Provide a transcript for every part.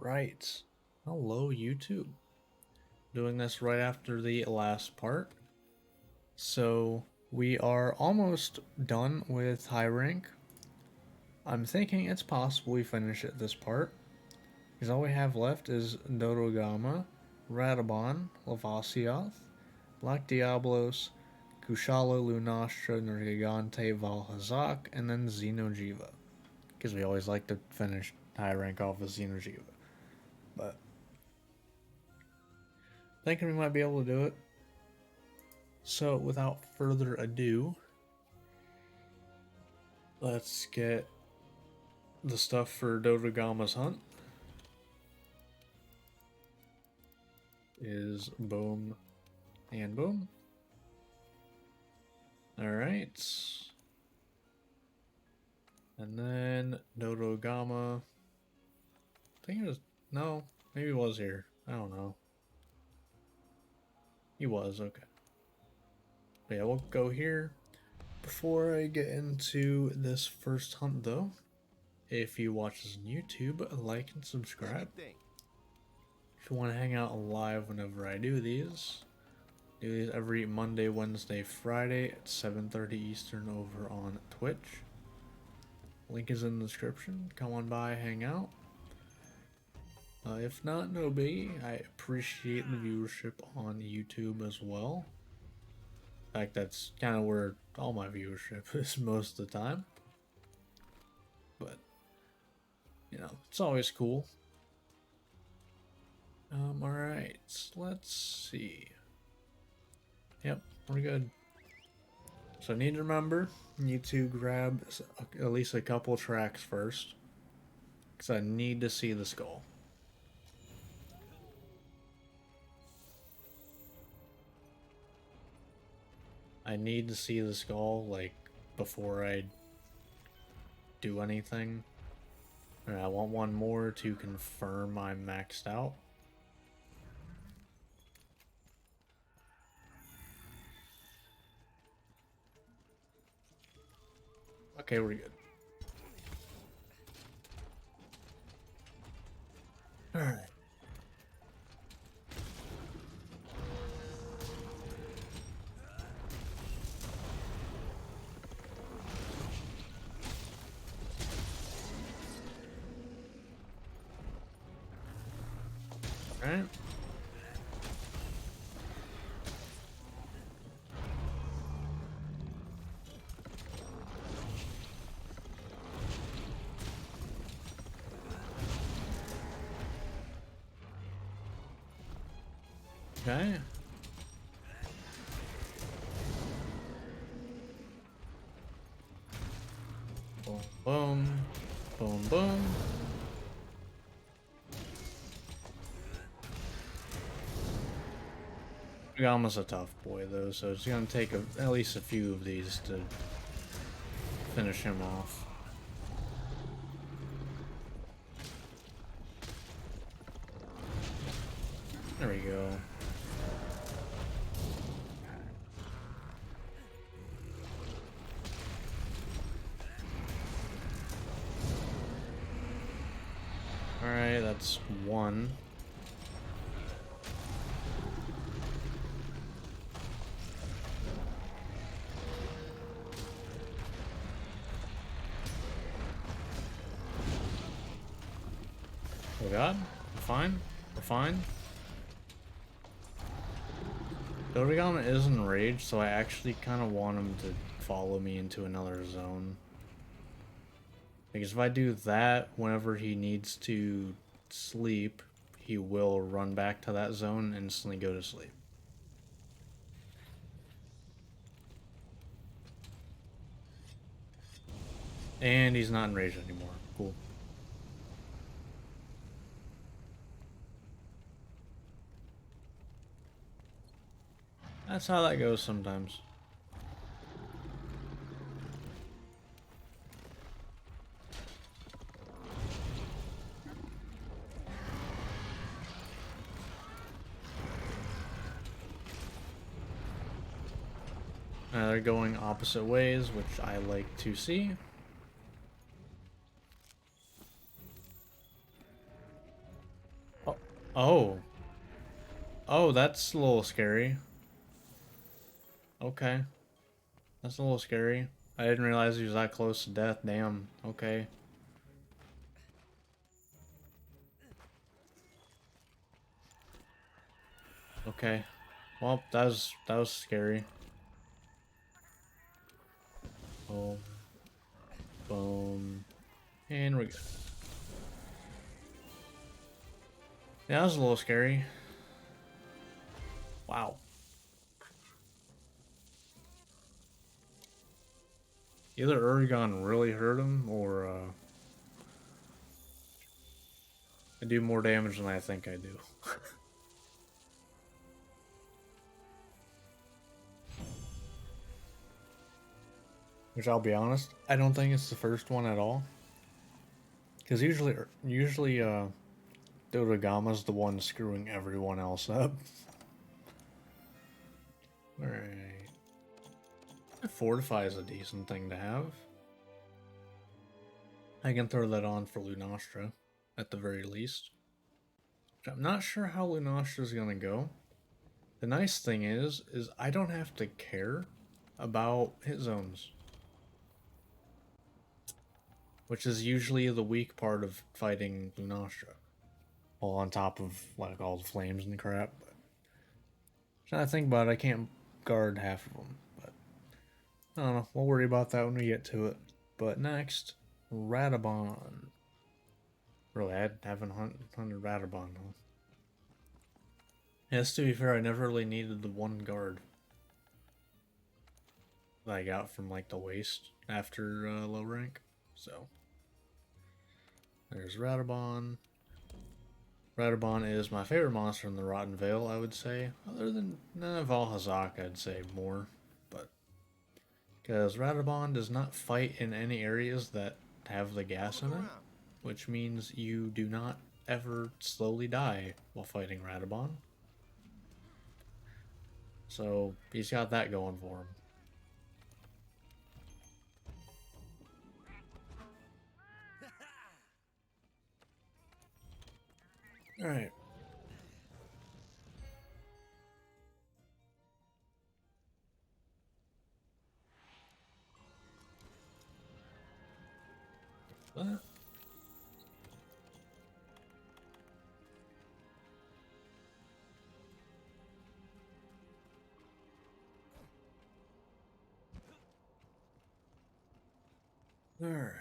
Right. Hello, YouTube. Doing this right after the last part. So, we are almost done with high rank. I'm thinking it's possible we finish at this part. Because all we have left is Dodogama, Radabon, Lavasioth, Black Diablos, Kushala, Lunastra, Nergigante, Valhazak, and then Xeno'jiiva. Because we always like to finish high rank off with Xeno'jiiva. But thinking we might be able to do it. So, without further ado, let's get the stuff for Dodogama's hunt. Is boom and boom. Alright. And then Dodogama. I think it was. No, maybe he was here. I don't know. He was, okay. But yeah, we'll go here. Before I get into this first hunt, though, if you watch this on YouTube, like and subscribe. If you want to hang out live whenever I do these every Monday, Wednesday, Friday at 7:30 Eastern over on Twitch. Link is in the description. Come on by, hang out. If not, no biggie. I appreciate the viewership on YouTube as well. In fact, that's kind of where all my viewership is most of the time. But, you know, it's always cool. Alright, let's see. Yep, we're good. So I need to remember, need to grab at least a couple tracks first. Because I need to see the skull. I need to see the skull, like, before I do anything. And I want one more to confirm I'm maxed out. Okay, we're good. Alright. Alright. Okay. Boom, boom. Boom, boom. Gama's a tough boy, though, so it's gonna take at least a few of these to finish him off. There we go. Alright, that's one. Oh god, we're fine. We're fine. Dodogama is enraged, so I actually kind of want him to follow me into another zone. Because if I do that, whenever he needs to sleep, he will run back to that zone and instantly go to sleep. And he's not enraged anymore. Cool. That's how that goes sometimes. They're going opposite ways, which I like to see. Oh. Oh, that's a little scary. Okay. That's a little scary. I didn't realize he was that close to death. Damn. Okay. Okay. Well, that was scary. Boom. Boom. And we're good. Yeah, that was a little scary. Wow. Either Urgon really hurt him, or I do more damage than I think I do. Which I'll be honest, I don't think it's the first one at all. Because usually, Dodogama's the one screwing everyone else up. Alright. Fortify is a decent thing to have. I can throw that on for Lunastra, at the very least. I'm not sure how Lunastra's gonna go. The nice thing is I don't have to care about hit zones. Which is usually the weak part of fighting Lunastra. Well, on top of like all the flames and crap. But now I think about it, I can't guard half of them. But I don't know. We'll worry about that when we get to it. But next, Radabon. Really, I haven't hunted Radabon, huh? Yes, to be fair, I never really needed the one guard that I got from like the waste after low rank. So there's Radabon. Radabon is my favorite monster in the Rotten Vale, I would say. Other than Valhazak, I'd say more. But because Radabon does not fight in any areas that have the gas in it, which means you do not ever slowly die while fighting Radabon. So he's got that going for him. Alright. Alright.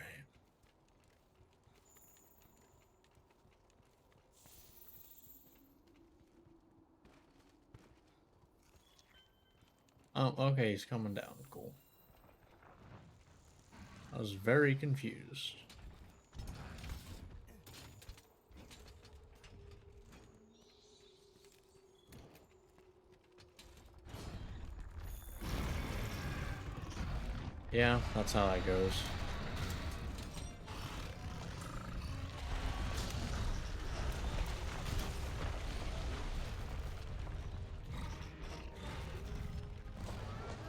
Oh, okay, he's coming down. Cool. I was very confused. Yeah, that's how that goes.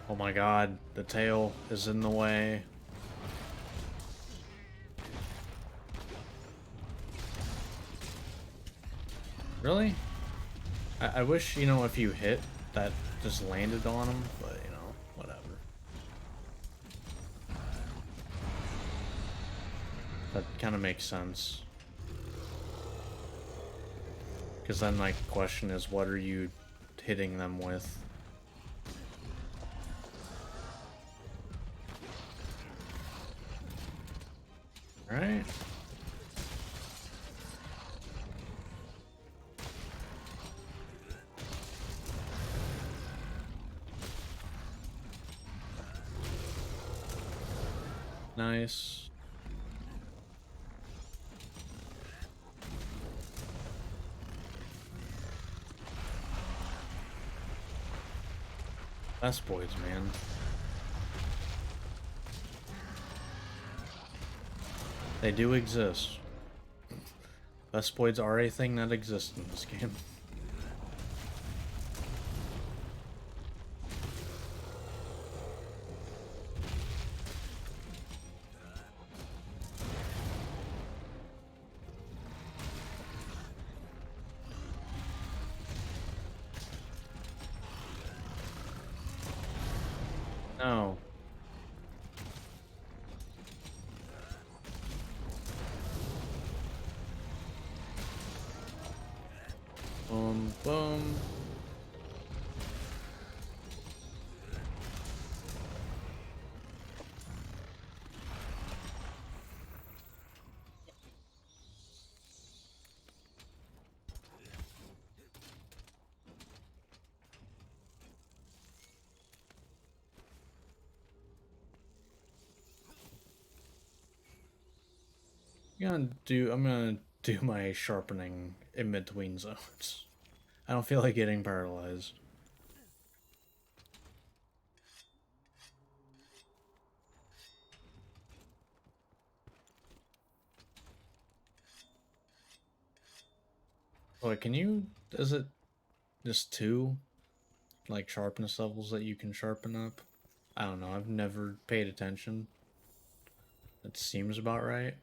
Oh my god, the tail is in the way. Really? I wish, you know, if you hit, that just landed on him, but, you know, whatever. That kind of makes sense. Because then my question is, what are you hitting them with? Right? Nice. Best boys, man. They do exist. Vespoids are a thing that exists in this game. Oh. Boom, boom. I'm gonna do my sharpening in between zones. I don't feel like getting paralyzed. Wait, is it just two, like, sharpness levels that you can sharpen up? I don't know, I've never paid attention. It seems about right.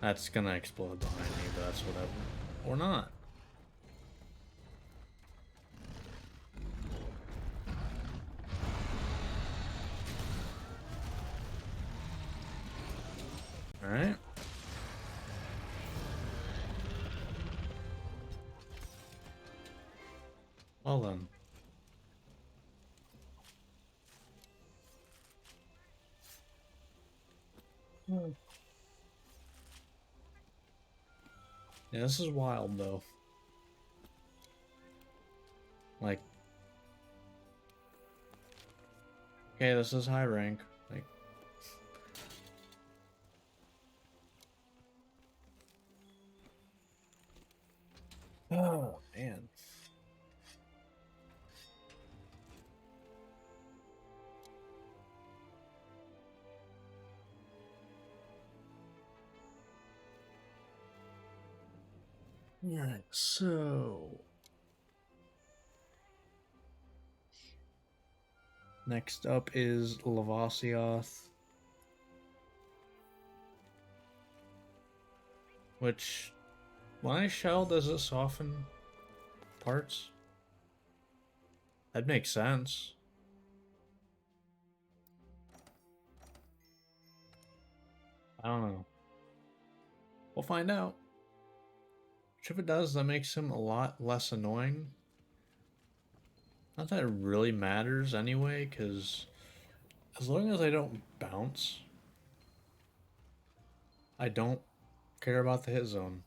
That's gonna explode behind me, but that's whatever. Or not. Alright. Well then. Yeah, this is wild though. Like, okay, this is high rank. Like, oh man. Alright, so next up is Lavasioth, which, when I shell, does it soften parts? That makes sense. I don't know. We'll find out. Which if it does, that makes him a lot less annoying. Not that it really matters anyway, because as long as I don't bounce, I don't care about the hit zone.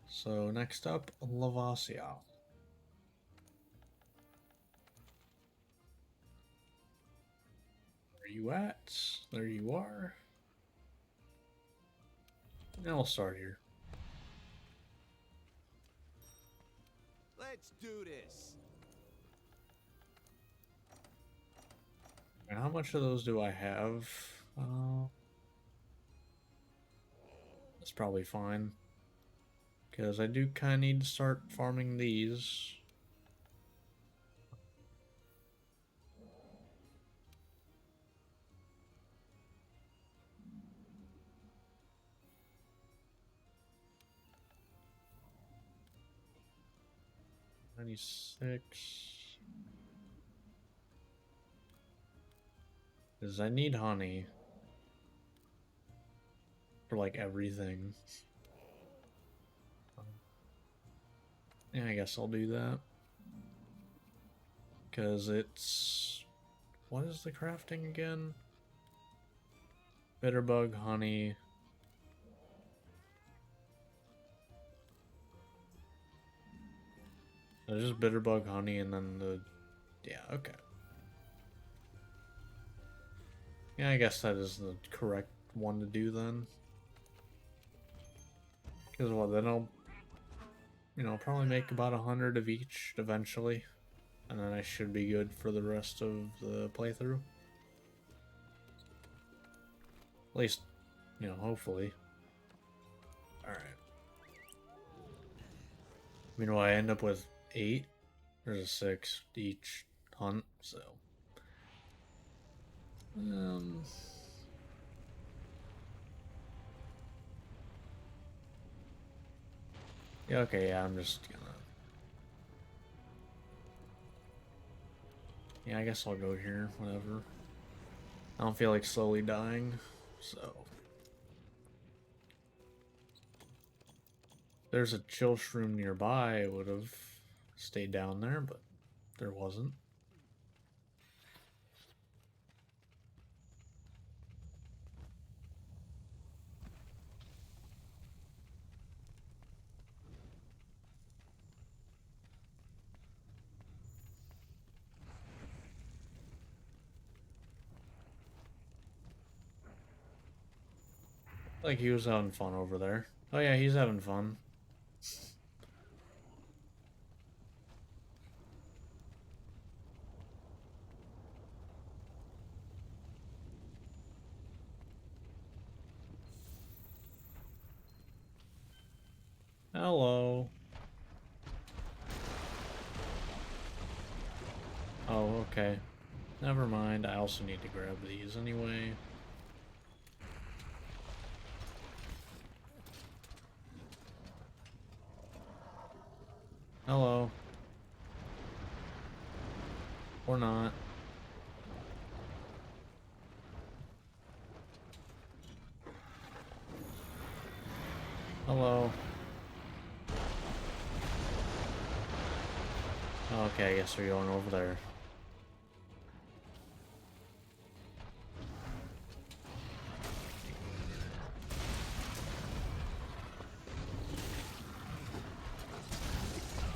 So next up, Lavasia. Where you at? There you are. Now we'll start here. Let's do this. And how much of those do I have? That's probably fine. Because I do kind of need to start farming these. $96. Because I need honey. For like everything. Yeah, I guess I'll do that. Because it's... What is the crafting again? Bitterbug, honey. So just bitterbug, honey, and then the... Yeah, okay. Yeah, I guess that is the correct one to do then. Because, well, then I'll... probably make about 100 of each eventually. And then I should be good for the rest of the playthrough. At least, hopefully. Alright. Meanwhile, I end up with 8 There's a 6 each hunt, so. Yeah, okay, yeah, I'm just gonna. Yeah, I guess I'll go here, whatever. I don't feel like slowly dying, so. There's a chill shroom nearby, I would have stayed down there, but there wasn't. Like he was having fun over there. Oh yeah, he's having fun. Hello. Oh, okay. Never mind. I also need to grab these anyway. Hello. Or not. Hello. Okay, I guess we're going over there.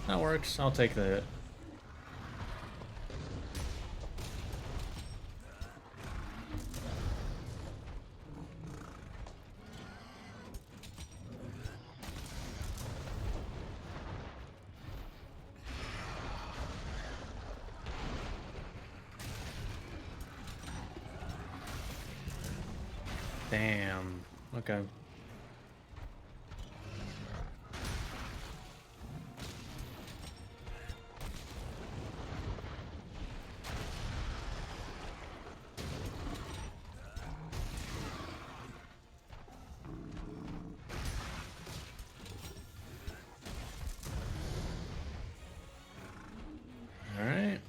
That works. I'll take the hit. Damn. Okay. Alright.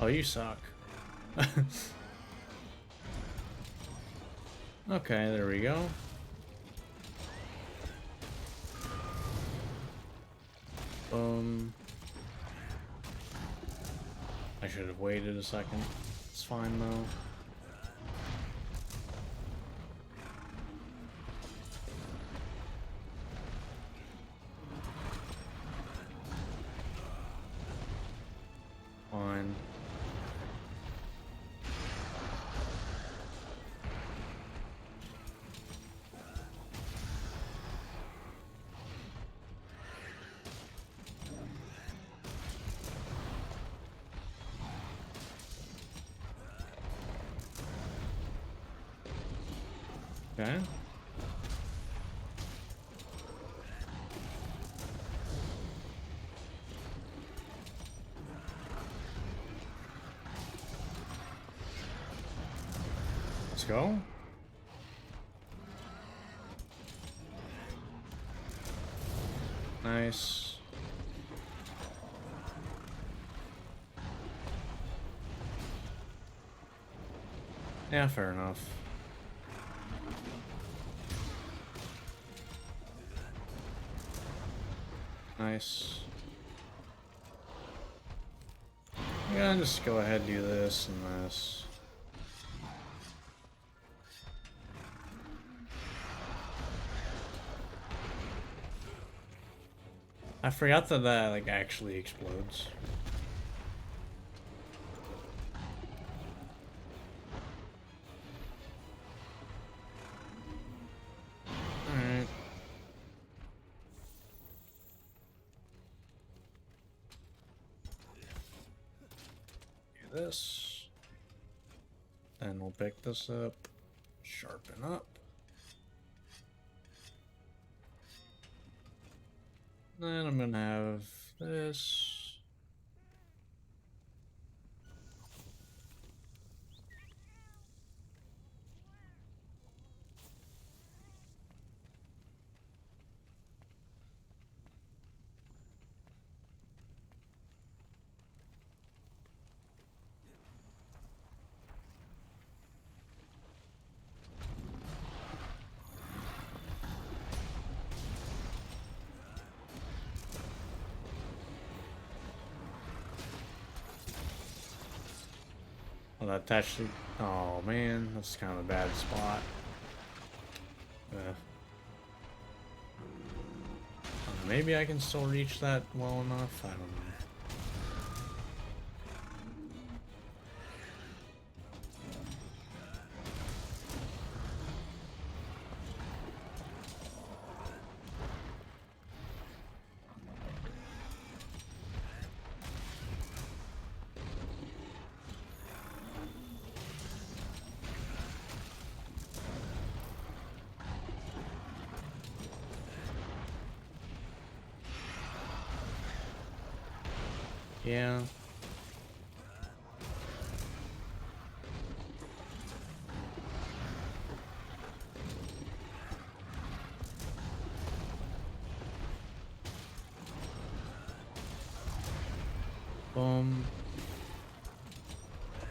Oh, you suck. Okay, there we go. I should have waited a second. It's fine though. Fine. Okay. Let's go. Nice. Yeah, fair enough. Nice. Yeah, just go ahead and do this and this. I forgot that that like actually explodes. Alright. this. Then we'll pick this up, sharpen up. Then I'm gonna have this. Well, that actually. Oh man, that's kind of a bad spot. Maybe I can still reach that well enough. I don't know. Yeah.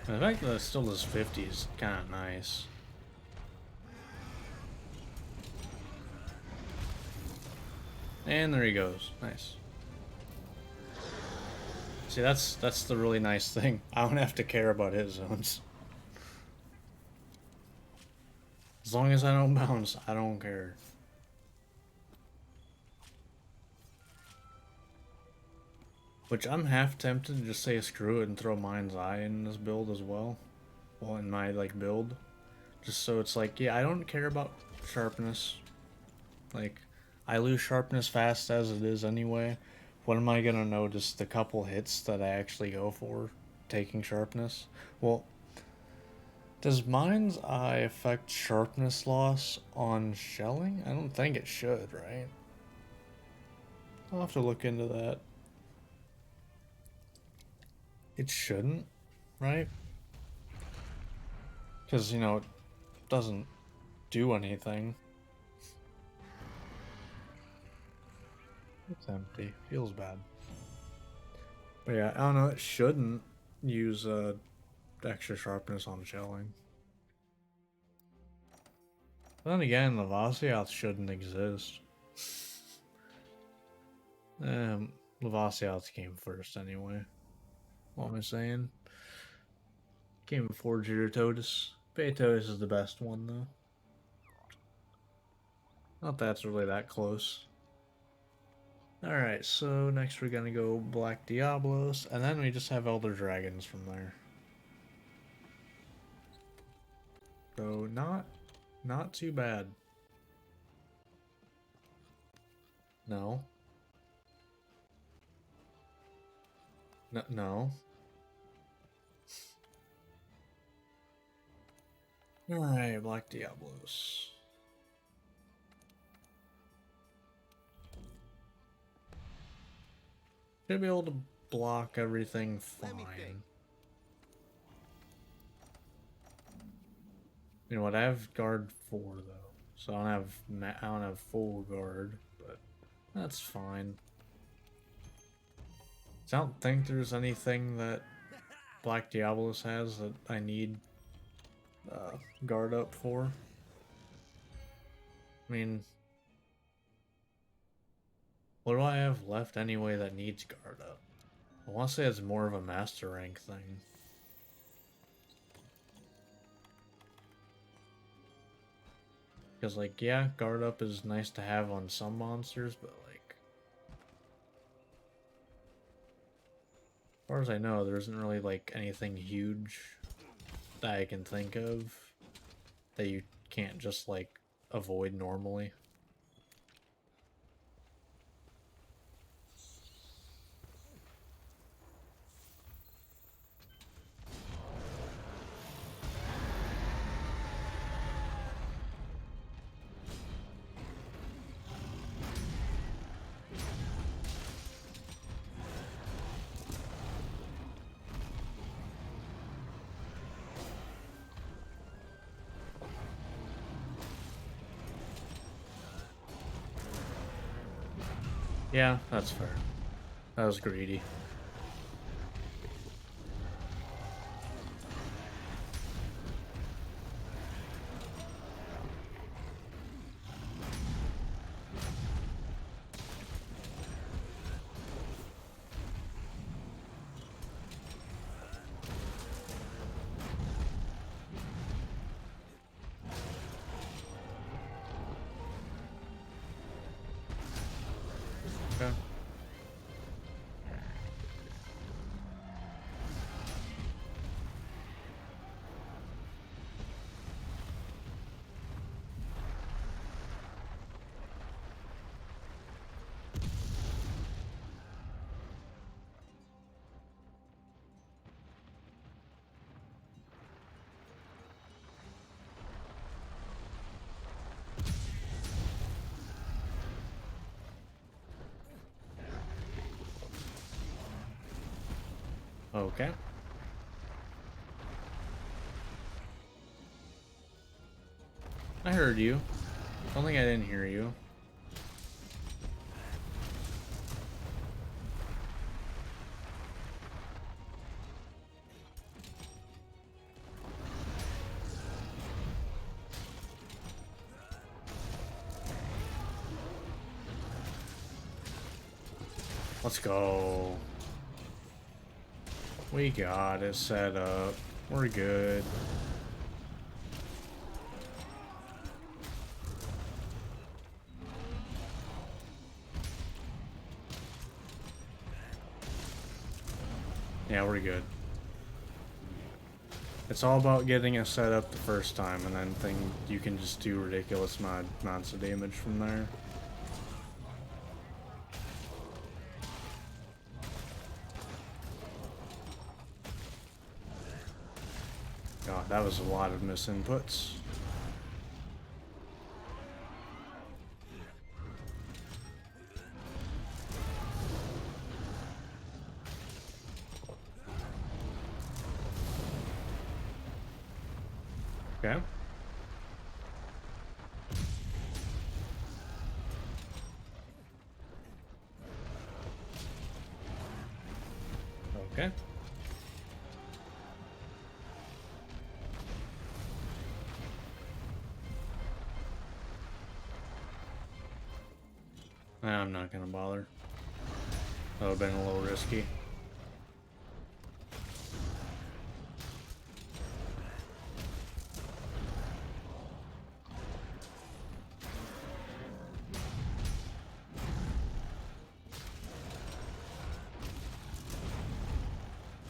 The fact that it still does 50 is kind of nice. And there he goes. Nice. See, that's the really nice thing. I don't have to care about hit zones. As long as I don't bounce, I don't care. Which I'm half tempted to just say screw it and throw Mind's Eye in this build as well. Well, in my like build. Just so it's like, yeah, I don't care about sharpness. Like, I lose sharpness fast as it is anyway. What am I gonna notice the couple hits that I actually go for taking sharpness? Well, does Mind's Eye affect sharpness loss on shelling? I don't think it should, right? I'll have to look into that. It shouldn't, right? Because, you know, it doesn't do anything. It's empty. Feels bad. But yeah, I don't know. It shouldn't use extra sharpness on shelling. But then again, the Lavasioth shouldn't exist. Lavasioth came first anyway. What am I saying? Came before Gyrototus. Betotus is the best one though. Not that's really that close. Alright, so next we're gonna go Black Diablos, and then we just have Elder Dragons from there. So not too bad. No. No. Alright, Black Diablos. Should be able to block everything fine. You know what? I have guard 4 though, so I don't have full guard, but that's fine. I don't think there's anything that Black Diablos has that I need guard up for. I mean, what do I have left anyway that needs guard up? I want to say it's more of a master rank thing. Because, like, yeah, guard up is nice to have on some monsters, but, like, as far as I know, there isn't really, like, anything huge that I can think of that you can't just, like, avoid normally. Yeah, that's fair. That was greedy. Okay. Okay. I heard you. Don't think I didn't hear you. Let's go. We got it set up. We're good. Yeah, we're good. It's all about getting it set up the first time, and then you can just do ridiculous amounts of damage from there. God, that was a lot of misinputs. Okay. Okay. I'm not gonna bother. That would have been a little risky.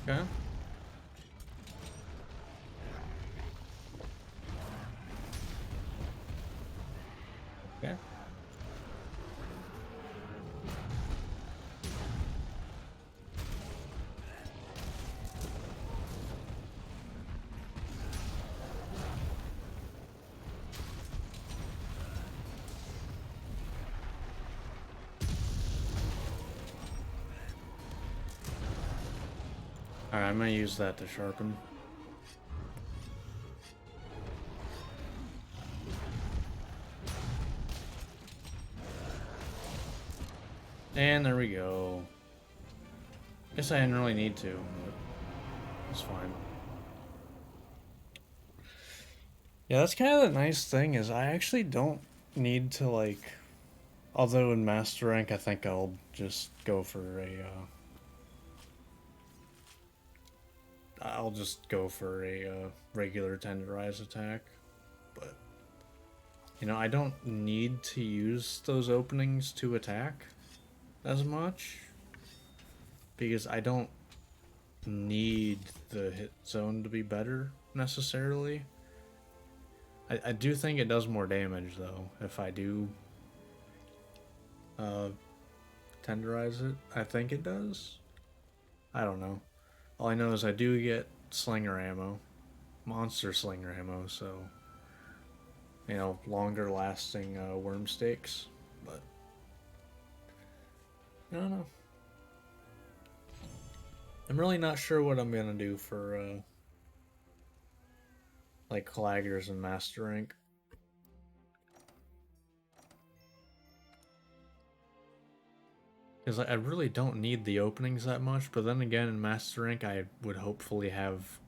Okay. Okay. Alright, I'm gonna use that to sharpen. And there we go. Guess I didn't really need to, but it's fine. Yeah, that's kind of the nice thing is I actually don't need to like. Although in Master Rank, I think I'll just go for a. I'll just go for a regular tenderize attack, but you know I don't need to use those openings to attack as much because I don't need the hit zone to be better necessarily. I do think it does more damage though if I do uh, tenderize it. I think it does. I don't know. All I know is I do get slinger ammo, monster slinger ammo, so you know, longer lasting worm stakes. But I don't know. I'm really not sure what I'm gonna do for like claggers and master rank. Because I really don't need the openings that much, but then again, in Master Rank, I would hopefully have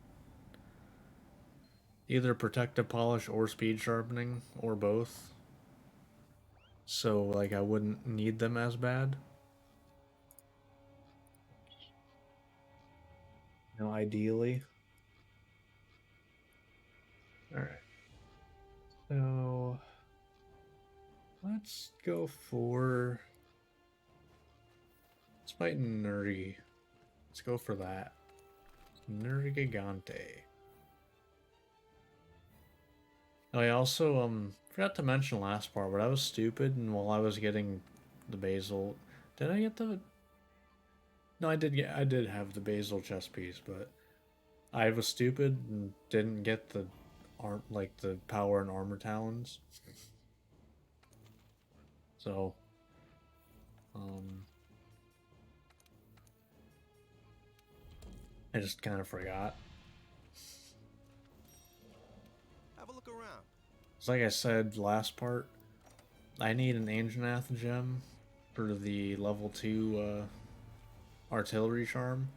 either protective polish or speed sharpening, or both. So, like, I wouldn't need them as bad. You know, ideally. Alright. So, let's go for... Let's fight Nerdy. Let's go for that. Nergigante. Oh, I also forgot to mention last part, but I was stupid, and while I was getting the basil, did I get the? No, I did have the basil chest piece, but I was stupid and didn't get the like the power and armor talons. So, um, I just kind of forgot. Have a look around. It's like I said last part, I need an Anjanath gem for the level 2 artillery charm.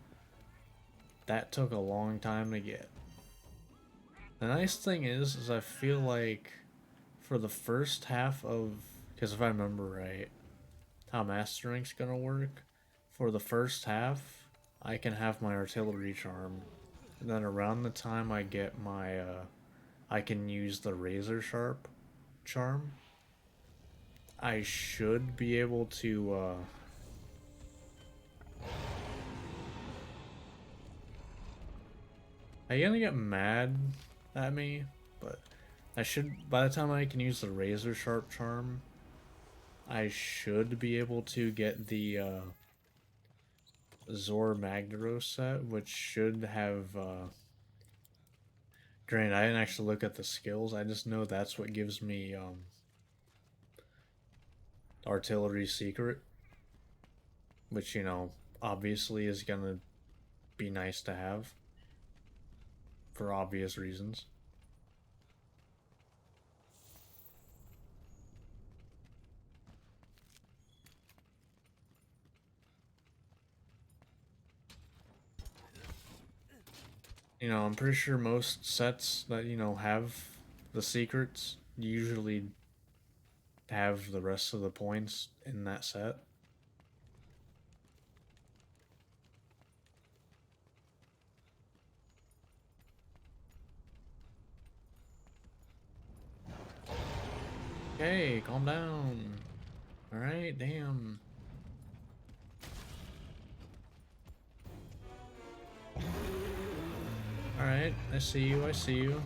That took a long time to get. The nice thing is I feel like for the first half of, because if I remember right, how Master Rank's gonna work, for the first half, I can have my artillery charm, and then around the time I get my, I can use the razor sharp charm, I should be able to, are you gonna get mad at me? But I should, by the time I can use the razor sharp charm, I should be able to get the Zor Magdaros set, which should have. Granted, I didn't actually look at the skills. I just know that's what gives me artillery secret, which obviously is gonna be nice to have for obvious reasons. I'm pretty sure most sets that, have the secrets usually have the rest of the points in that set. Okay, calm down. Alright, damn. Alright, I see you, I see you.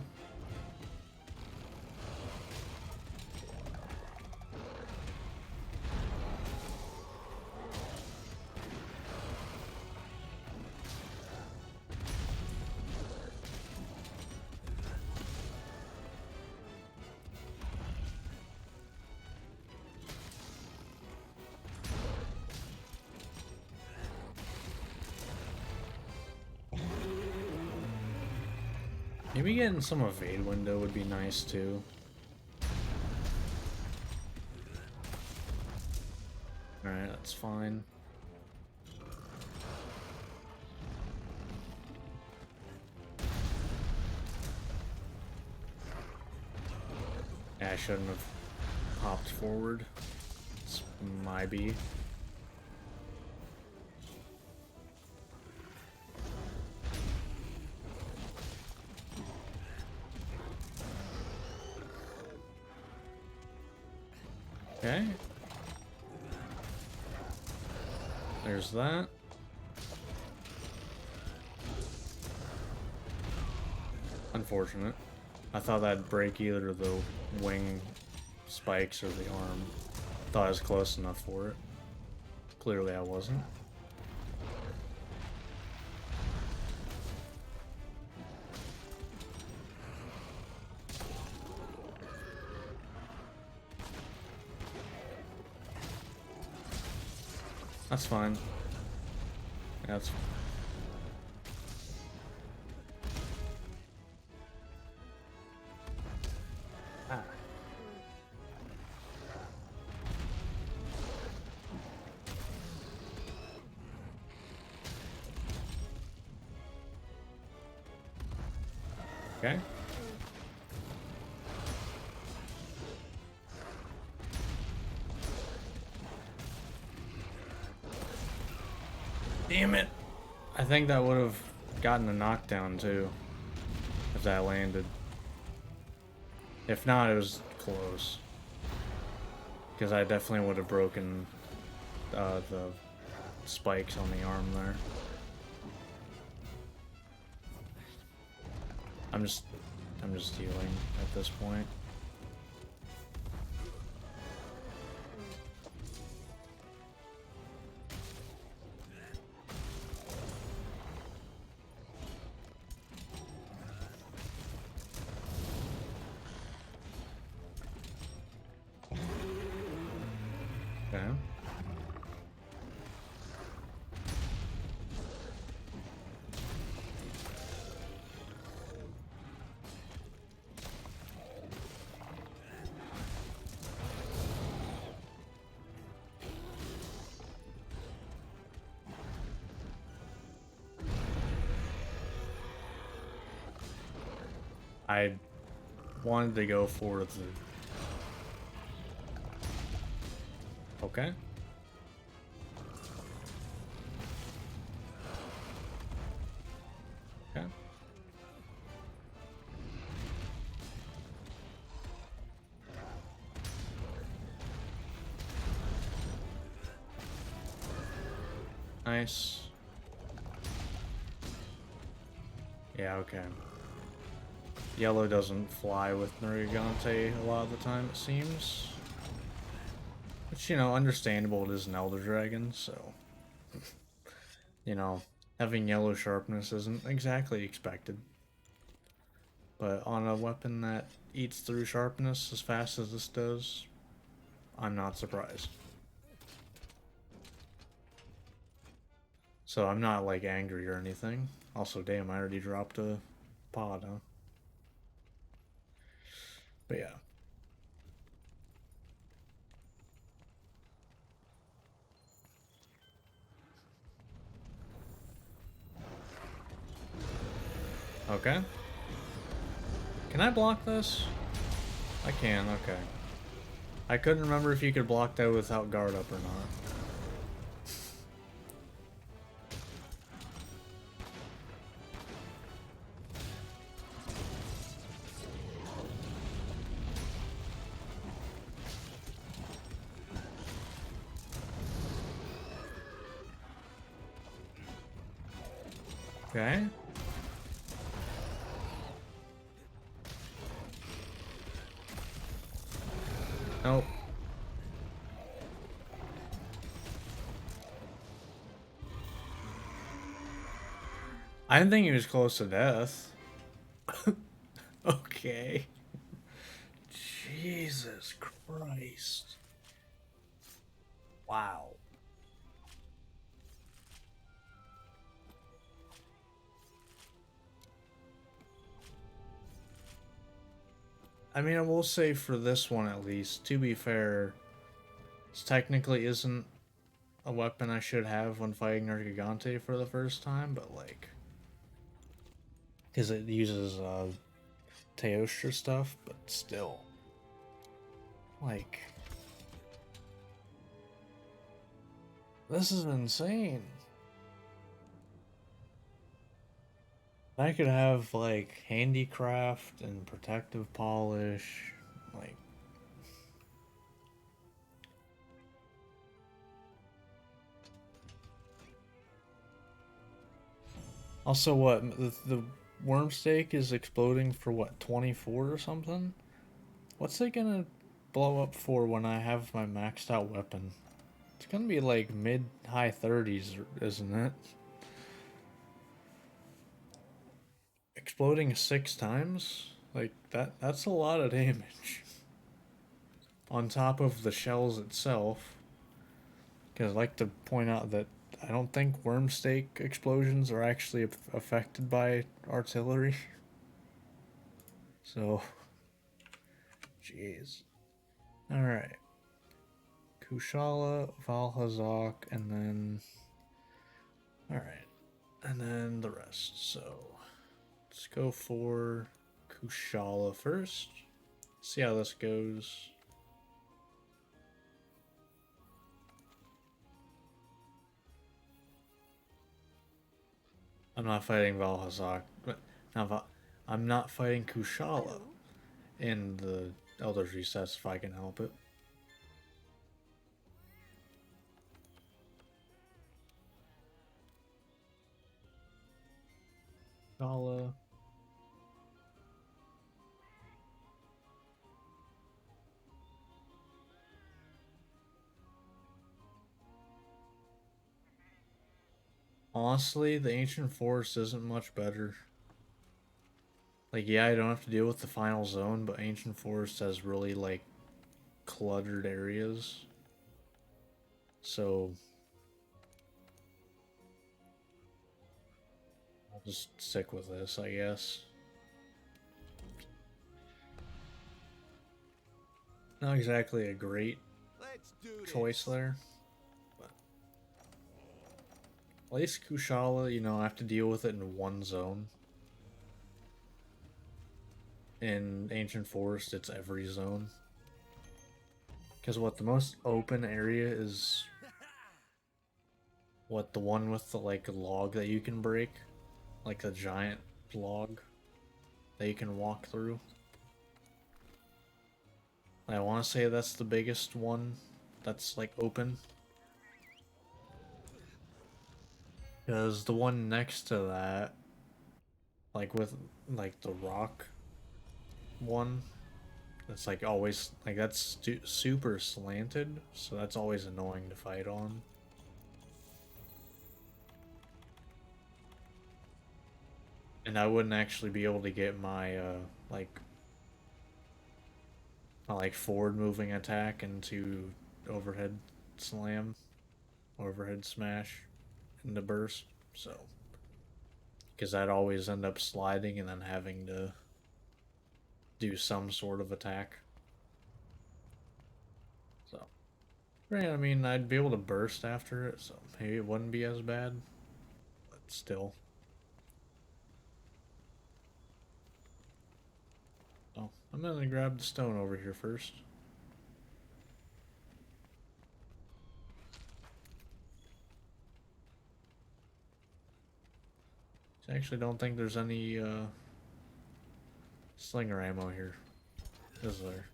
Maybe getting some evade window would be nice too. Alright, that's fine. Yeah, I shouldn't have hopped forward. It's my B. Okay. There's that. Unfortunate. I thought that'd break either the wing spikes or the arm. Thought I was close enough for it. Clearly I wasn't. That's fine. Yeah, that's fine. Ah. Okay. Damn it! I think that would have gotten a knockdown too, if that landed. If not, it was close. Because I definitely would have broken the spikes on the arm there. I'm just healing at this point. Okay. I wanted to go for the... Okay. Okay. Nice. Yeah, okay. Yellow doesn't fly with Nergigante a lot of the time, it seems. Which, you know, understandable, it is an Elder Dragon, so... You know, having yellow sharpness isn't exactly expected. But on a weapon that eats through sharpness as fast as this does, I'm not surprised. So I'm not, like, angry or anything. Also, damn, I already dropped a pod, huh? But yeah. Okay. Can I block this? I can, okay. I couldn't remember if you could block that without guard up or not. Okay. Nope. I didn't think he was close to death. Okay. Jesus Christ. Wow. I mean, I will say for this one at least, to be fair, this technically isn't a weapon I should have when fighting Nergigante for the first time, but like, because it uses Teostra stuff, but still, like, this is insane. I could have like handicraft and protective polish, like. Also, what the worm steak is exploding for what 24 or something? What's it gonna blow up for when I have my maxed out weapon? It's gonna be like mid high 30s, isn't it? Exploding 6 times? Like that's a lot of damage. On top of the shells itself. Because I'd like to point out that I don't think worm steak explosions are actually affected by artillery. So, jeez. Alright. Kushala, Valhazak, and then. Alright. And then the rest. So, let's go for Kushala first. See how this goes. I'm not fighting Valhazak. I'm not fighting Kushala in the Elder's Recess if I can help it. Kushala. Honestly, the Ancient Forest isn't much better. Like, yeah, I don't have to deal with the final zone, but Ancient Forest has really, like, cluttered areas. So, I'll just stick with this, I guess. Not exactly a great choice there. But at least Kushala, you know, I have to deal with it in one zone. In Ancient Forest, it's every zone. Because what, the most open area is... What, the one with the, like, log that you can break? Like a giant log that you can walk through? I want to say that's the biggest one that's, like, open. Because the one next to that, like, with, like, the rock one, it's, like, always, like, that's super slanted, so that's always annoying to fight on. And I wouldn't actually be able to get my, like, my forward moving attack into overhead slam, overhead smash into burst, so. Because I'd always end up sliding and then having to do some sort of attack. So. Right, I mean, I'd be able to burst after it, so maybe it wouldn't be as bad. But still. Oh, I'm gonna grab the stone over here first. I actually don't think there's any slinger ammo here. Is there?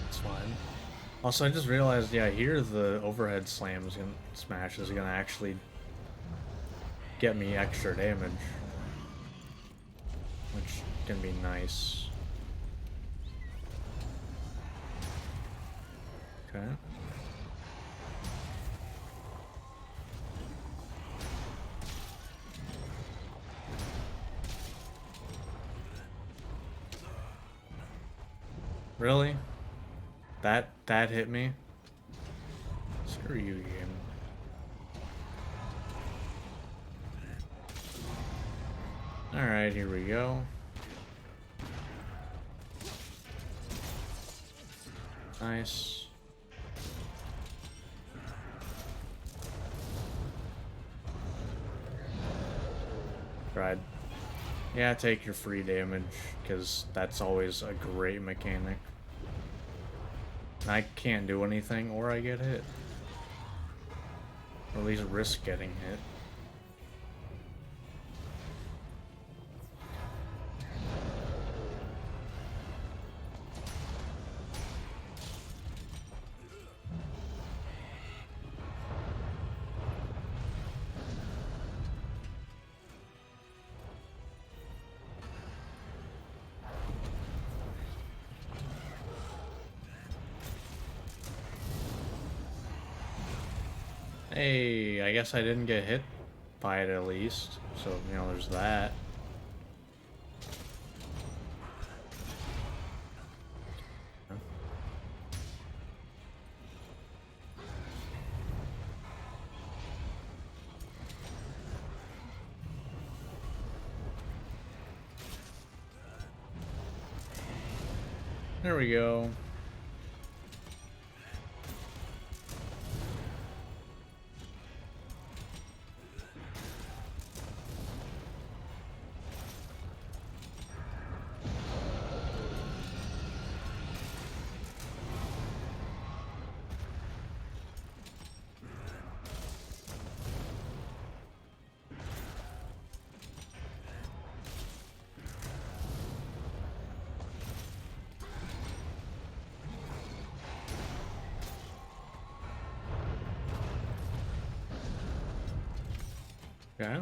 It's fine. Also, I just realized, yeah, here the overhead smash is gonna actually get me extra damage, which can be nice. Okay. Really? That hit me? Screw you, game. Alright, here we go. Nice. Tried. Yeah, take your free damage, because that's always a great mechanic. I can't do anything, or I get hit. Or at least risk getting hit. Hey, I guess I didn't get hit by it at least. So, you know, there's that. There we go. Okay.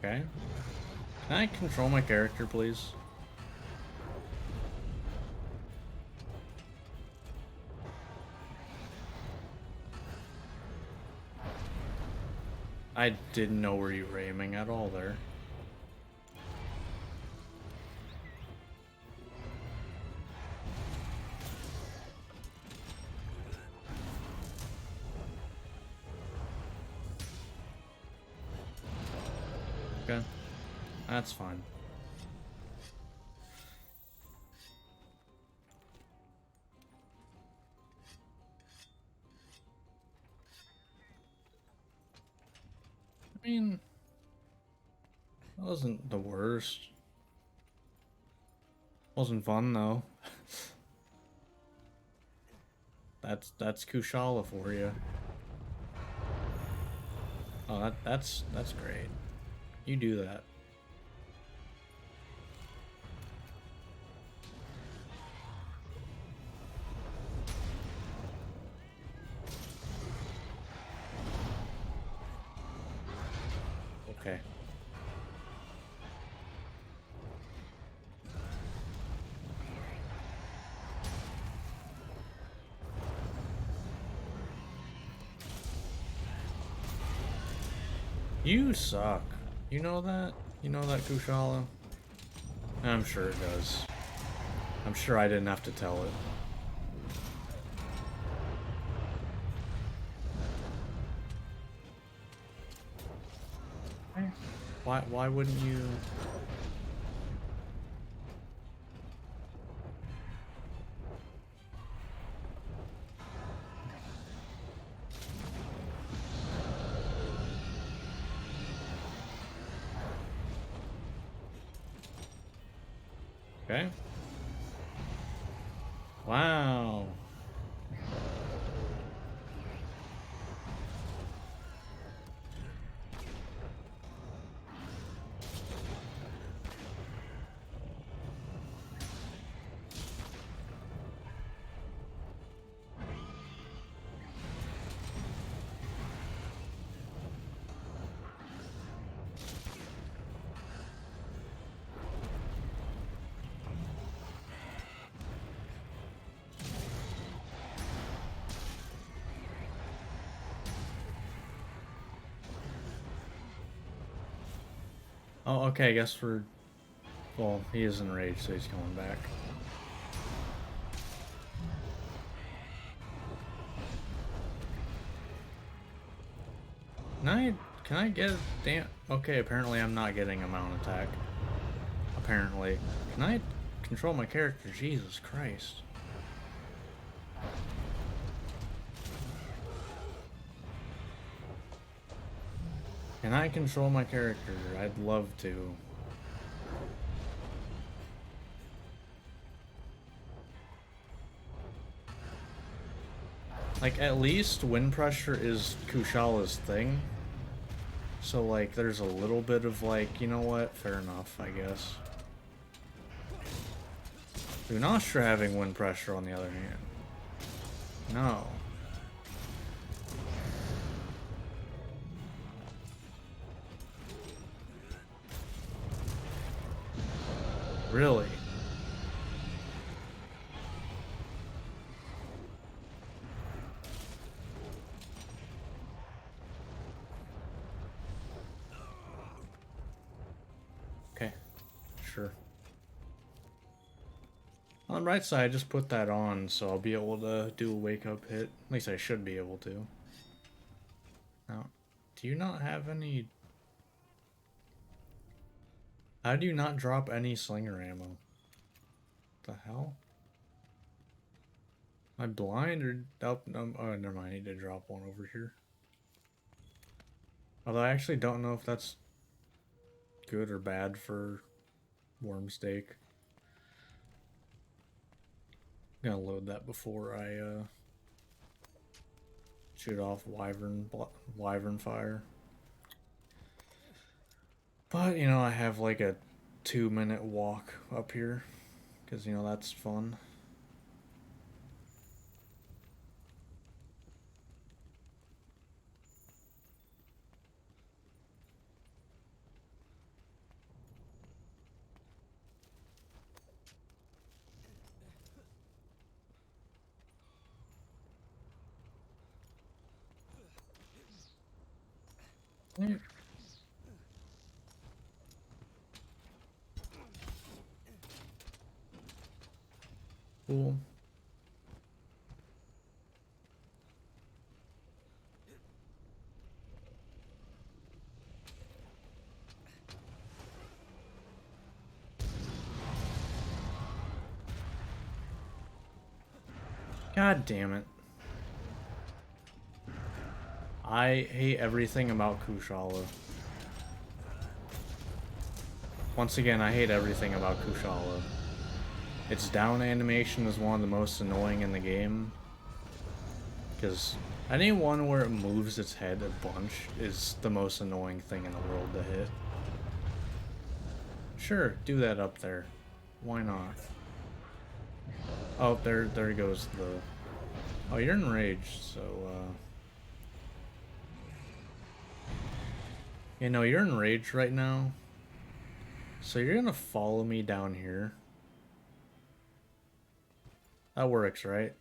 Okay. Can I control my character, please? I didn't know where you were aiming at all there. Okay. That's fine. I mean, that wasn't the worst. Wasn't fun though. That's Kushala for you. Oh, that's great. You do that. Okay. You suck. You know that? You know that, Kushala? I'm sure it does. I'm sure I didn't have to tell it. Why wouldn't you? Okay. Wow. Oh, okay, I guess we're... Well, he is enraged, so he's coming back. Can I get... Damn... Okay, apparently I'm not getting a mount attack. Apparently. Can I control my character? Jesus Christ. Can I control my character? I'd love to. Like, at least wind pressure is Kushala's thing. So, like, there's a little bit of, like, you know what? Fair enough, I guess. Lunastra having wind pressure, on the other hand. No. Really? Okay. Sure. On the right side, just put that on, so I'll be able to do a wake-up hit. At least I should be able to. Now, do you not have any... How do you not drop any slinger ammo? The hell? Am I blind or... Oh, no, oh, never mind. I need to drop one over here. Although I actually don't know if that's good or bad for worm steak. I'm gonna load that before I shoot off wyvern fire. But you know, I have like a 2-minute walk up here because you know that's fun. Yeah. Cool. God damn it. I hate everything about Kushala. Once again, I hate everything about Kushala. Its down animation is one of the most annoying in the game. Because any one where it moves its head a bunch is the most annoying thing in the world to hit. Sure, do that up there. Why not? Oh, there goes the... Oh, you're enraged, so, You know, you're enraged right now. So you're gonna follow me down here. That works, right?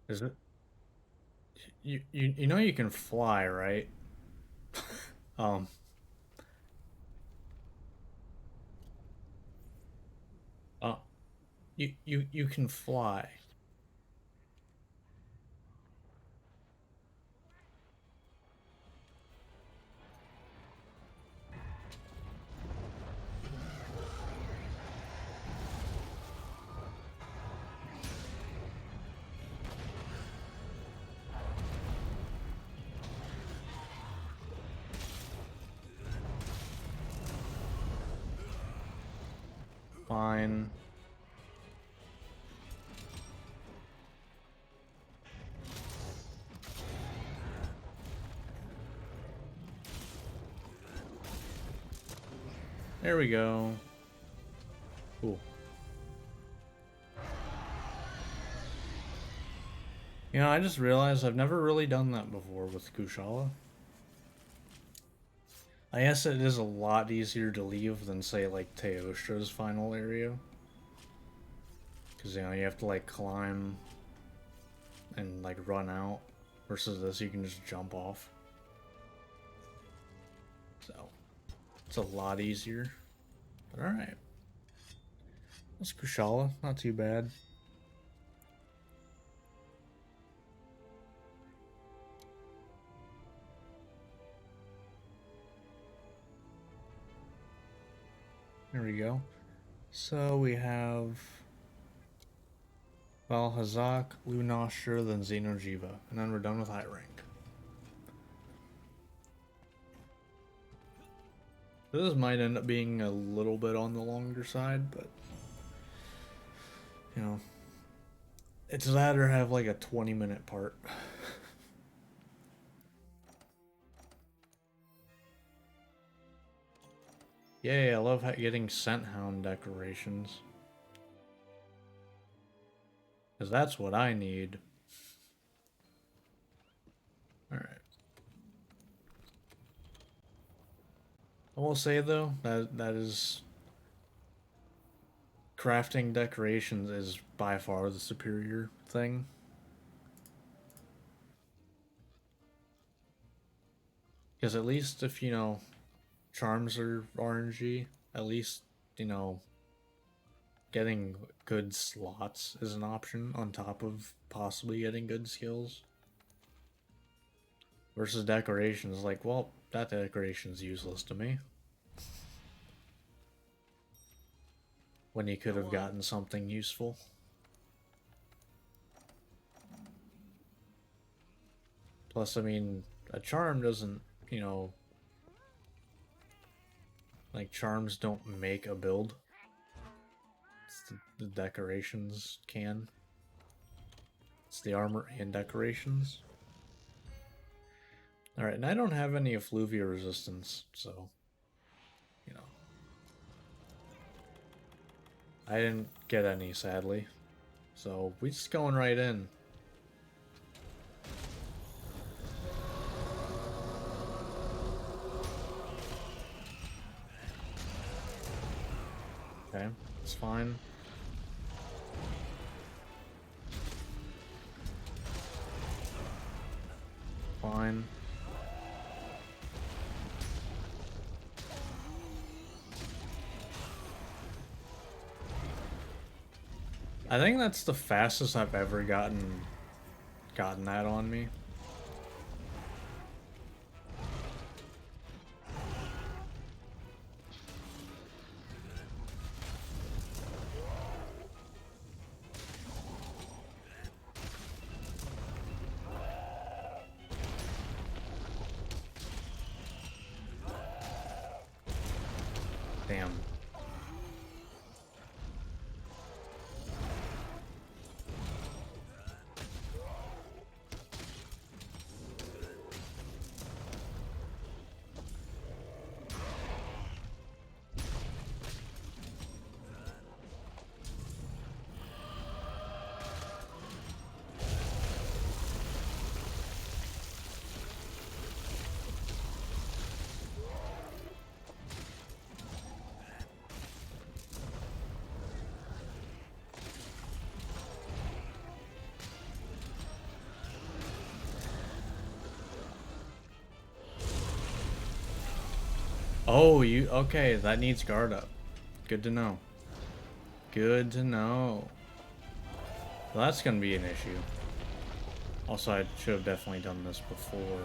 Is it? You know you can fly, right? Um, uh, you can fly. Fine. There we go. Cool. You know, I just realized I've never really done that before with Kushala. I guess it is a lot easier to leave than, say, like, Teostra's final area. Because, you know, you have to, like, climb and, like, run out. Versus this, you can just jump off. So, it's a lot easier. But alright. That's Kushala. Not too bad. There we go. So we have... Well, Hazak, Lunasher, then Xenojiva. And then we're done with high rank. This might end up being a little bit on the longer side, but... You know... It's that or have like a 20-minute part. Yay, I love getting Scent Hound decorations. Because that's what I need. Alright. I will say though, that is... Crafting decorations is by far the superior thing. Because at least if, you know, charms are RNG, at least, you know, getting good slots is an option on top of possibly getting good skills. Versus decorations, like, well, that decoration's useless to me. When you could have gotten something useful. Plus, I mean, a charm doesn't, you know... Like, charms don't make a build. It's the decorations can. It's the armor and decorations. Alright, and I don't have any effluvia resistance, so... You know. I didn't get any, sadly. So, we just going right in. Okay, it's fine. Fine. I think that's the fastest I've ever gotten that on me. Damn. Oh, you... Okay, that needs guard up. Good to know. Good to know. Well, that's gonna be an issue. Also, I should have definitely done this before...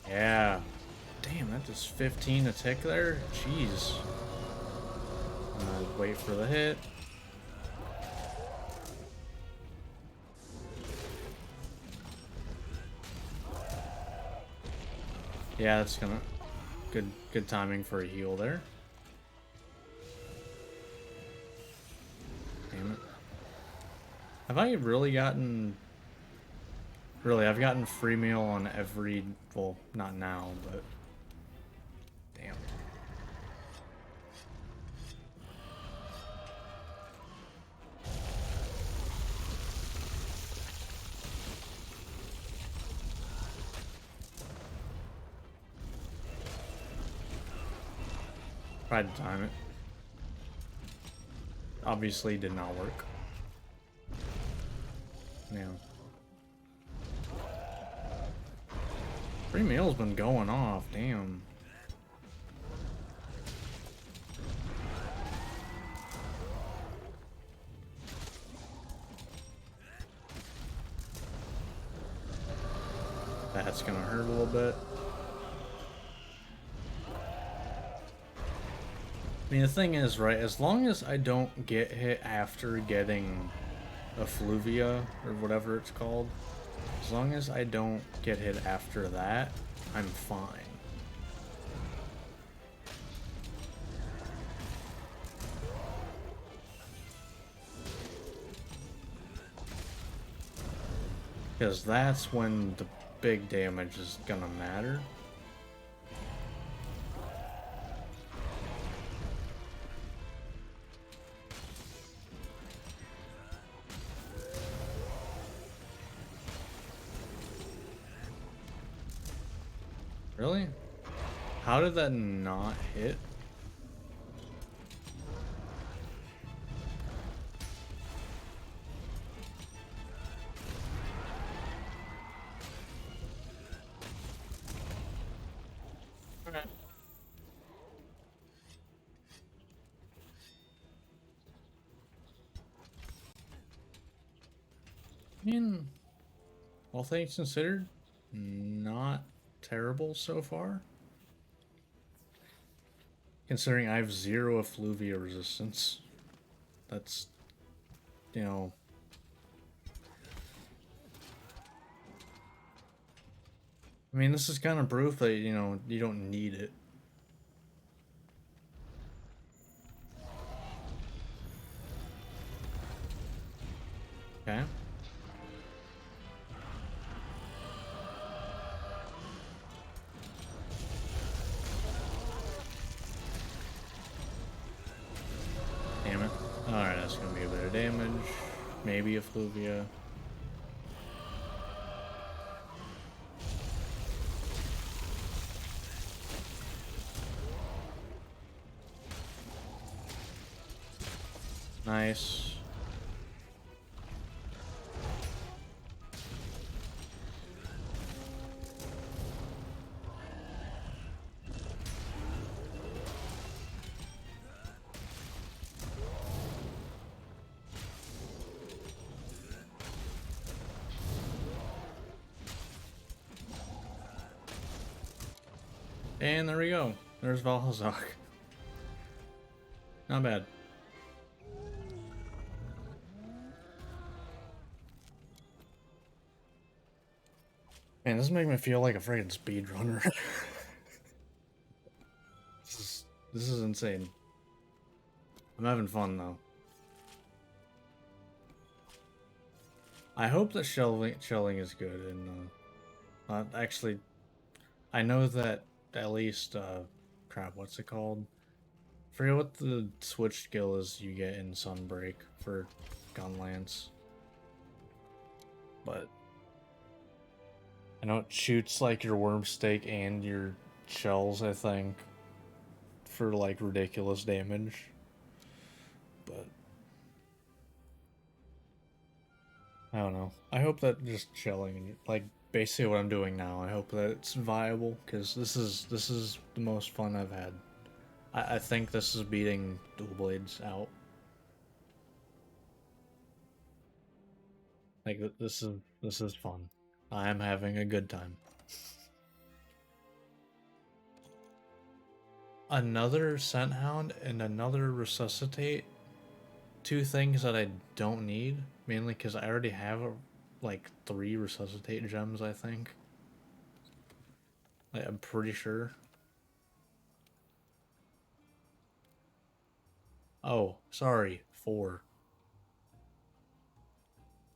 Yeah. Damn, that does 15 a tick there? Jeez. Wait for the hit. Yeah, that's gonna... Good timing for a heal there. Damn it. Have I really gotten... Really, I've gotten free meal on every... Well, not now, but... Damn. Tried to time it. Obviously did not work. Yeah. Free meal's been going off, damn. That's gonna hurt a little bit. I mean, the thing is, right, as long as I don't get hit after getting effluvia, or whatever it's called, as long as I don't get hit after that, I'm fine. Because that's when the big damage is gonna matter. Really? How did that not hit? Okay. I mean, all things considered, not terrible so far. Considering I have 0 effluvia resistance. That's, you know... I mean, this is kind of proof that, you know, you don't need it. Okay. Damn it. Alright, that's gonna be a bit of damage. Maybe effluvia. Nice. And there we go. There's Valhazak. Not bad. Man, this is making me feel like a freaking speedrunner. This is insane. I'm having fun though. I hope that shelling is good, and actually, I know that at least crap, what's it called? I forget what the switch skill is you get in Sunbreak for Gunlance, but I know it shoots like your worm stake and your shells, I think, for like ridiculous damage. But I don't know. I hope that just shelling, like basically what I'm doing now, I hope that it's viable because this is the most fun I've had. I think this is beating Dual Blades out. Like this is fun. I am having a good time. Another Scent Hound and another Resuscitate. Two things that I don't need, mainly because I already have like 3 Resuscitate gems, I think. Like, I'm pretty sure. Oh, sorry, 4.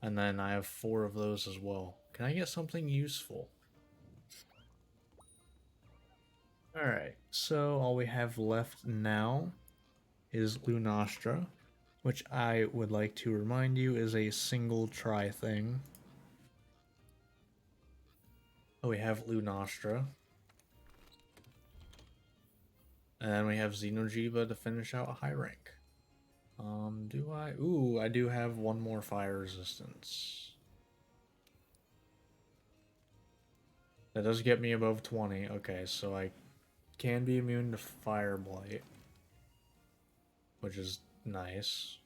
And then I have 4 of those as well. Can I get something useful? Alright, so all we have left now is Lunastra, which I would like to remind you is a single try thing. Oh, we have Lunastra. And then we have Xenojiba to finish out a high rank. Do I? Ooh, I do have 1 more fire resistance. That does get me above 20. Okay, so I can be immune to Fire Blight, which is nice.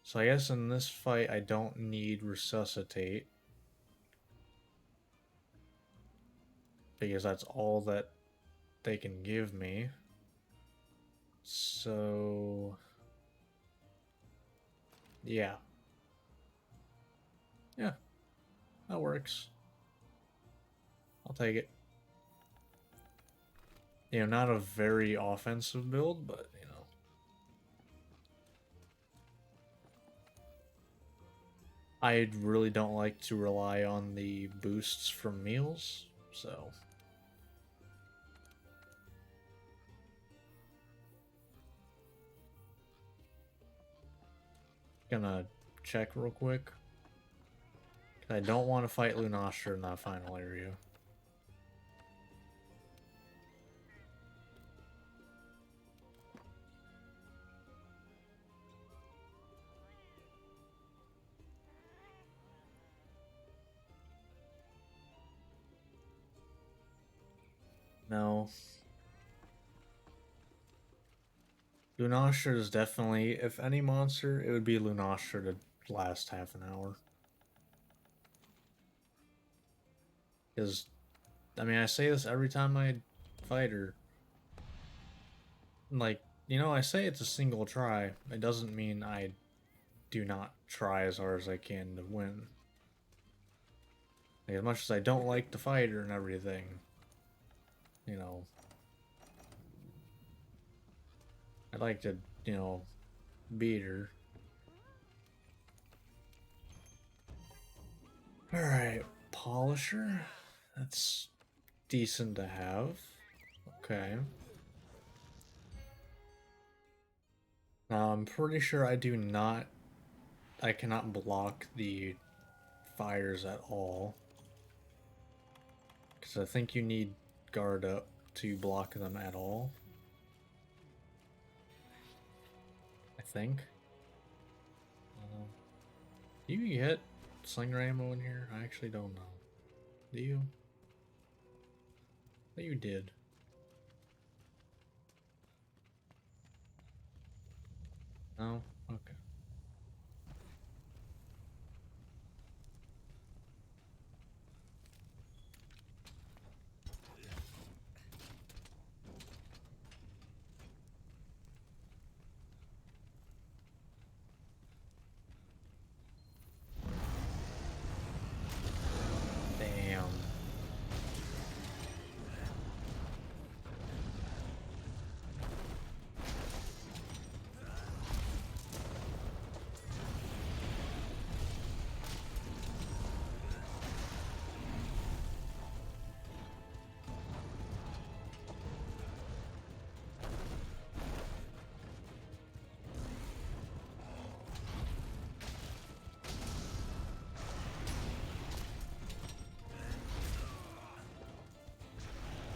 So I guess in this fight I don't need Resuscitate. because that's all that they can give me. So, yeah. Yeah, that works. I'll take it. You know, not a very offensive build, but, you know. I really don't like to rely on the boosts from meals, so... Gonna check real quick. I don't want to fight Lunastra in that final area. No. Lunastra is definitely, if any monster, it would be Lunastra to last half an hour. Because, I mean, I say this every time I fight her. Like, you know, I say it's a single try. It doesn't mean I do not try as hard as I can to win. Like, as much as I don't like to fight her and everything, you know, I'd like to, you know, beat her. Alright, Polisher. That's decent to have. Okay. Now, I'm pretty sure I cannot block the fires at all. Because I think you need guard up to block them at all. I think. Do you get slinger ammo in here? I actually don't know. Do you? I thought you did. No? Okay. Damn.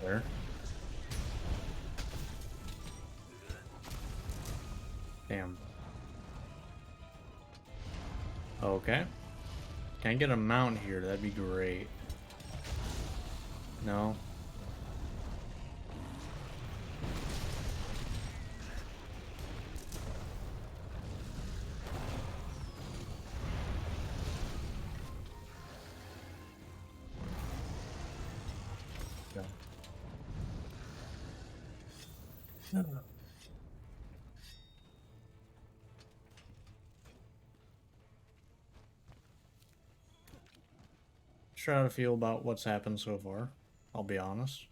There. Damn. Okay. Can I get a mount here? That'd be great. No? No. Sure how to feel about what's happened so far. I'll be honest.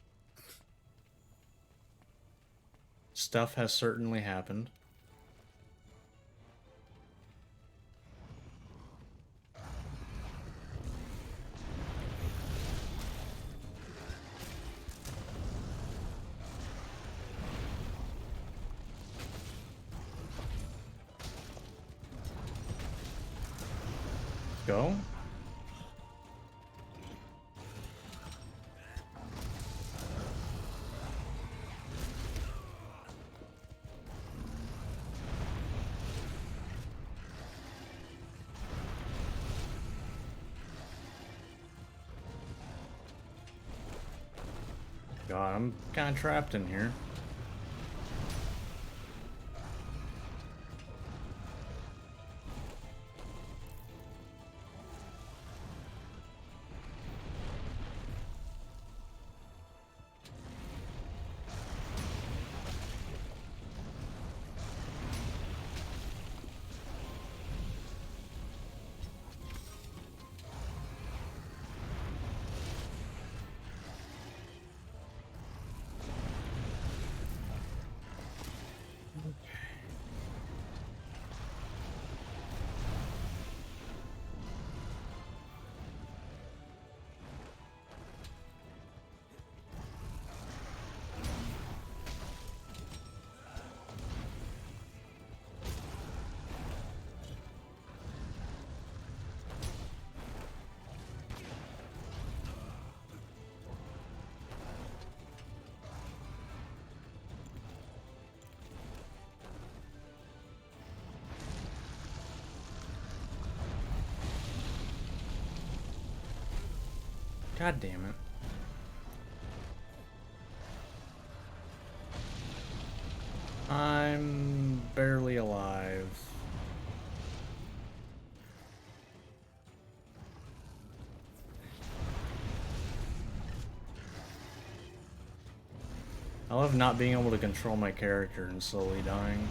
Stuff has certainly happened. Go. God, I'm kind of trapped in here. God damn it. I'm barely alive. I love not being able to control my character and slowly dying.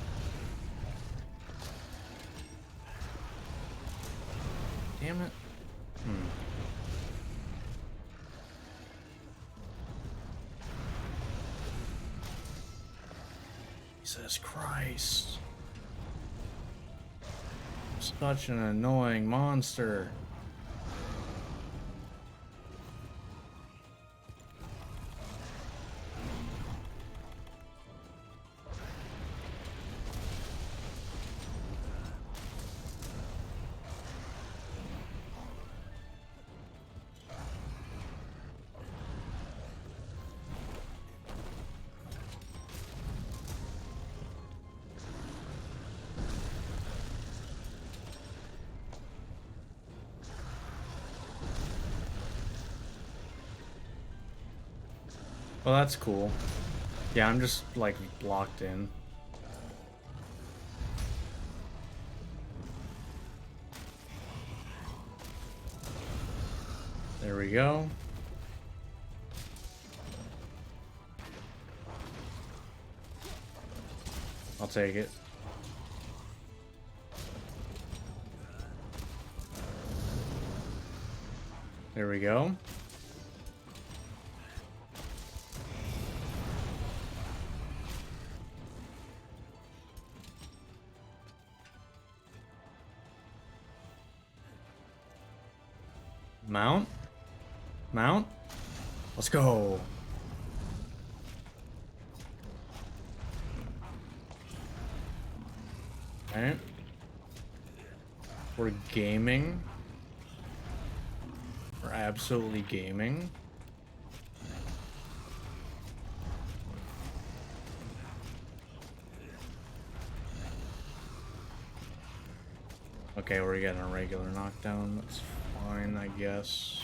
Damn it. Jesus Christ. Such an annoying monster. Well, that's cool. Yeah, I'm just, like, blocked in. There we go. I'll take it. There we go. Mount. Mount. Let's go. Alright. We're gaming. We're absolutely gaming. Okay, we're getting a regular knockdown. That's fine, I guess.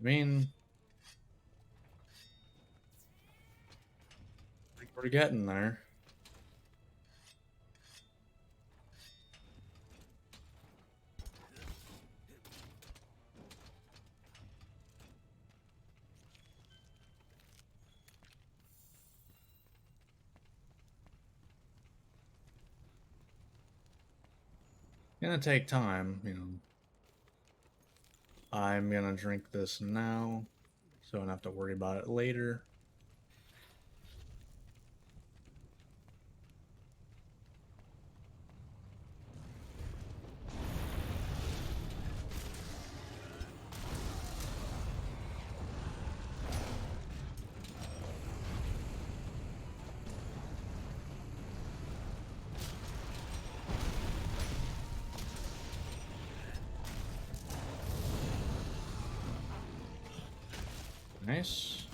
I mean, I think we're getting there. Gonna take time, you know. I'm gonna drink this now, so I don't have to worry about it later. Nice.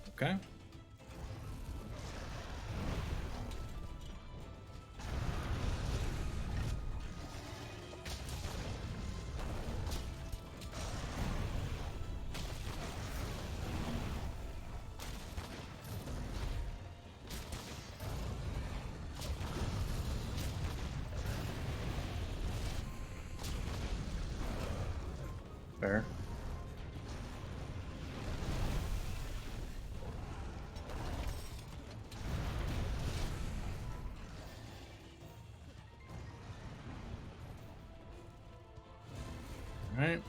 Okay. Fair. All right.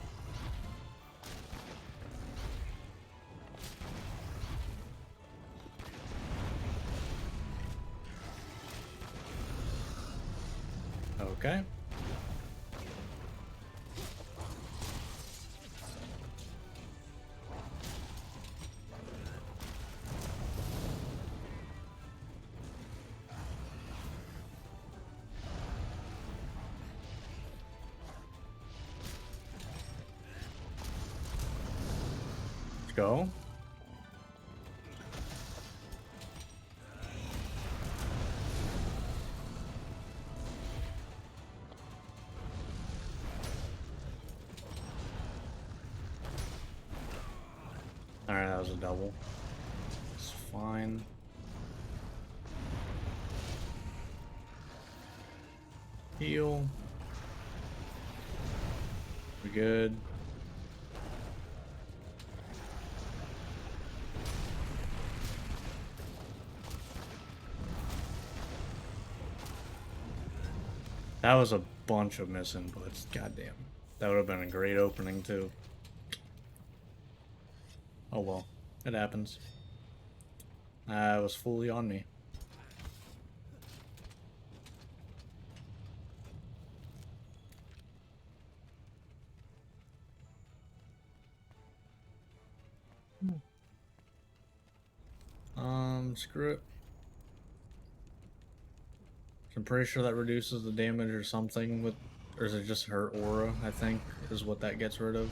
Okay. Let's go. Alright, that was a double. It's fine. Heal. We're good. That was a bunch of missing inputs. Goddamn. That would have been a great opening, too. Oh well. It happens. It was fully on me. Screw it. I'm pretty sure that reduces the damage or something with, or is it just her aura, I think, is what that gets rid of.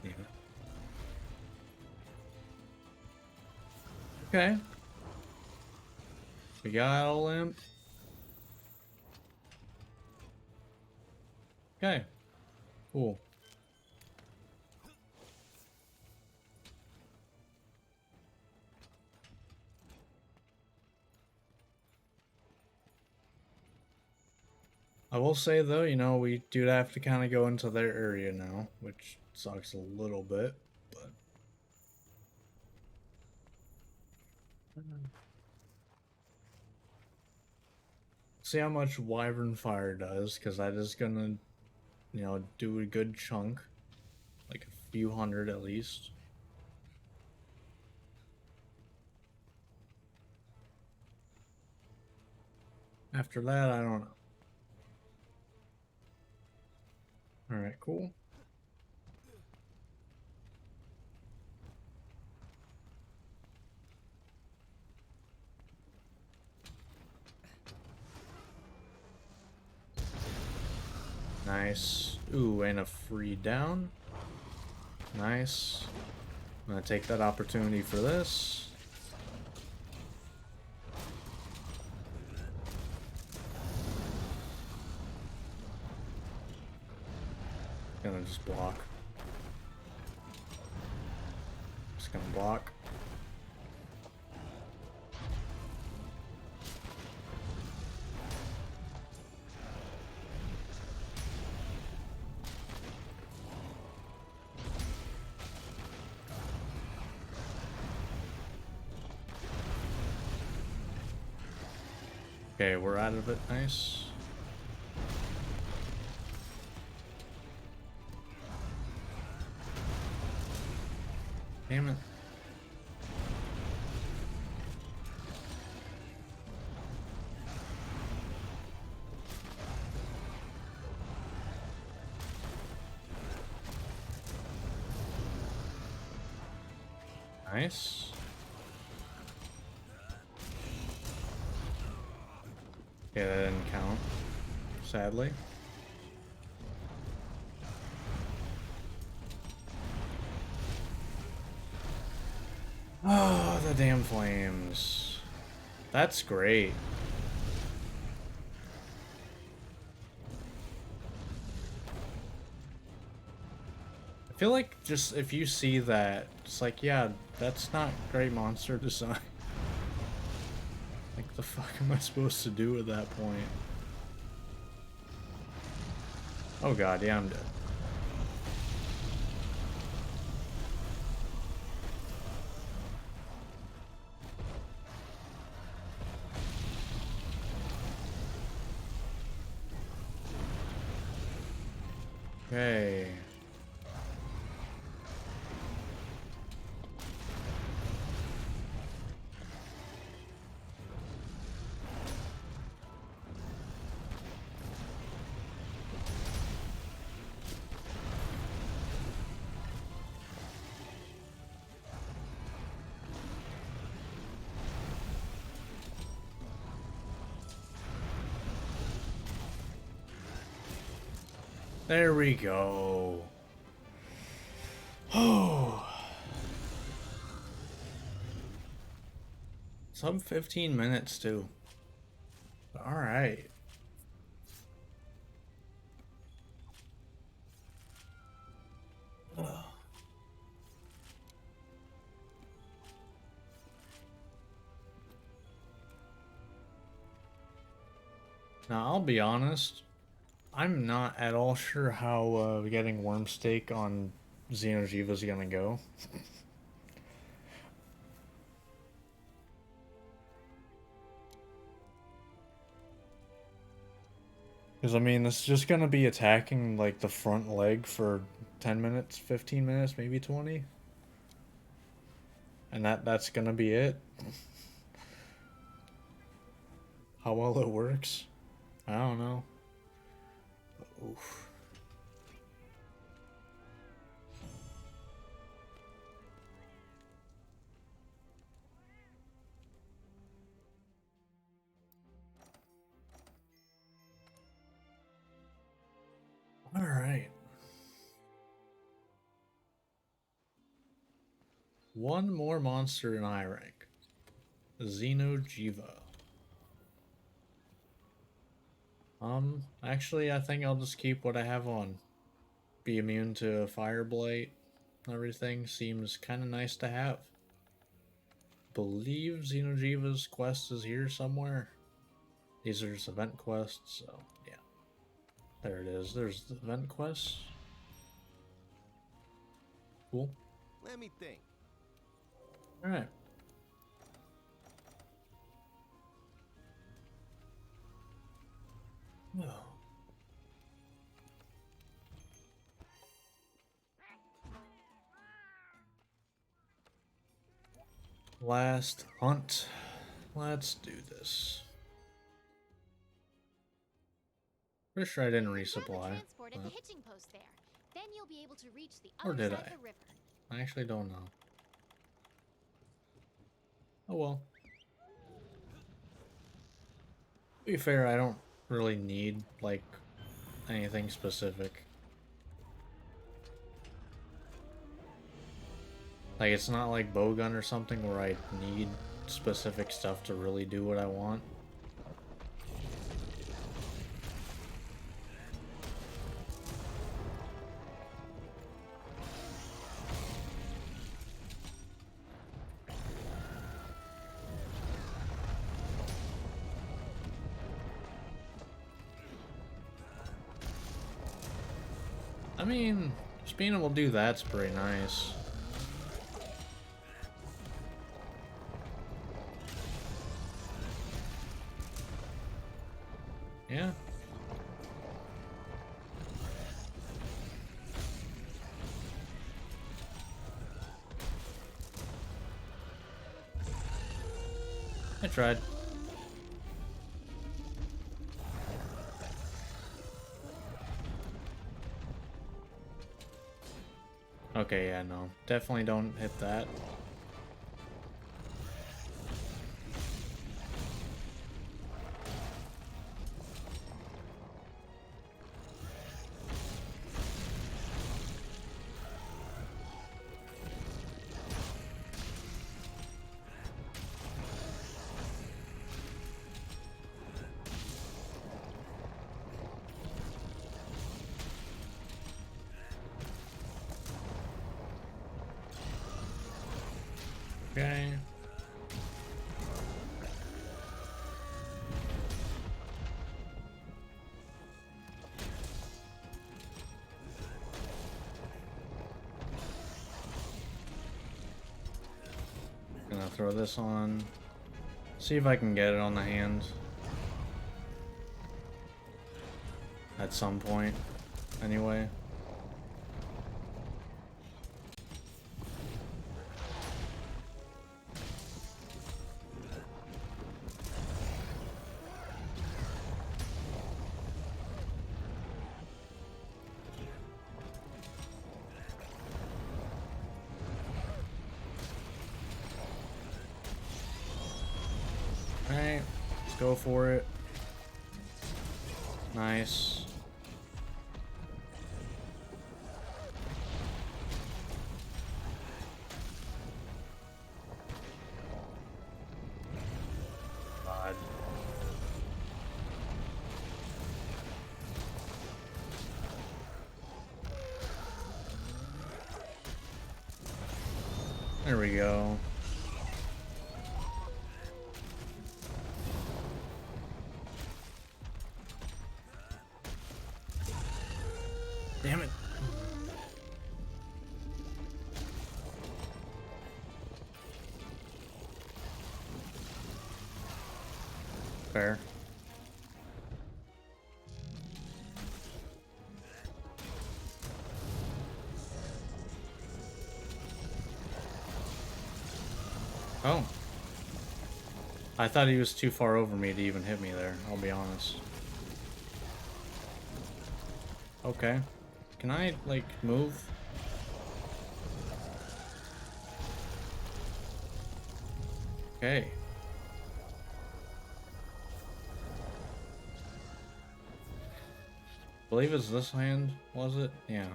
Yeah. Okay. We got all imp. Okay. Cool. I will say though, you know, we do have to kind of go into their area now, which sucks a little bit, but see how much Wyvern Fire does, because that is gonna, you know, do a good chunk, like a few hundred at least. After that, I don't know. Alright, cool. Nice. Ooh, and a free down. Nice. I'm gonna take that opportunity for this. Gonna just block. Just gonna block. Okay, we're out of it. Nice. Damn it. Nice. Yeah, that didn't count, sadly. Oh, the damn flames. That's great. I feel like just if you see that, it's like, yeah, that's not great monster design. Like, the fuck am I supposed to do at that point? Oh god, yeah, I'm dead. Okay. There we go. Oh. Sub 15 minutes too. Alright. Now, I'll be honest, I'm not at all sure how getting worm steak on Xeno'jiva is gonna go. Because, I mean, it's just gonna be attacking, like, the front leg for 10 minutes, 15 minutes, maybe 20. And that's gonna be it. How well it works, I don't know. Oof. Alright. One more monster in I rank. Xeno'jiva. Actually, I think I'll just keep what I have on. Be immune to Fire Blight. Everything seems kind of nice to have. Believe Xeno'jiva's quest is here somewhere. These are just event quests, so yeah. There it is. There's the event quest. Cool. Let me think. Alright. Oh. Last hunt. Let's do this. Pretty sure I didn't resupply. Transport at the hitching post there. Then you'll be able to reach the Or other did side I? of the river. I actually don't know. Oh well. To be fair, I don't really need, like, anything specific. Like, it's not like bowgun or something where I need specific stuff to really do what I want. I mean, just being able to do that's pretty nice. Yeah. I tried. Okay, yeah, no. Definitely don't hit that. Okay. throw this on. See if I can get it on the hand. At some point, anyway. Alright, let's go for it. Nice. God. There we go. Damn it. Fair. Oh. I thought he was too far over me to even hit me there, I'll be honest. Okay. Can I, like, move? Okay. I believe it's this hand, was it? Yeah.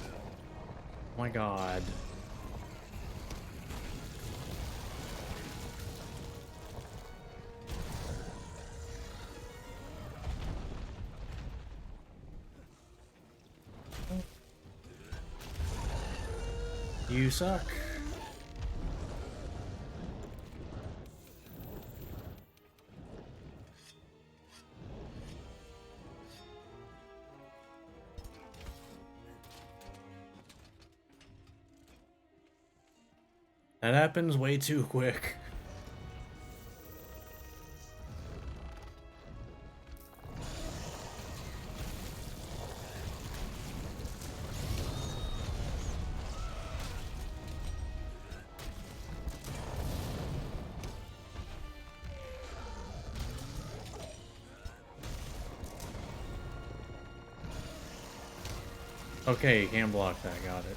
Oh my god. You suck. That happens way too quick. Okay, you can't block that, got it.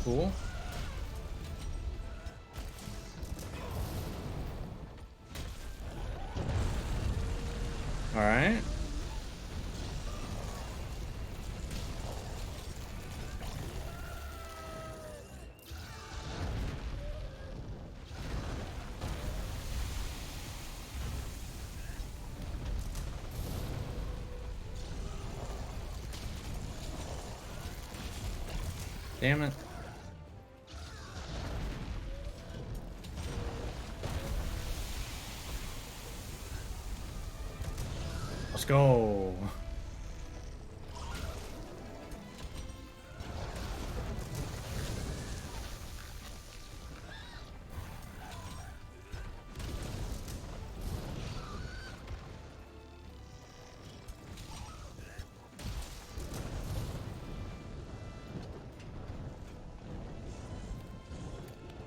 Cool. Alright. Damn it. Let's go.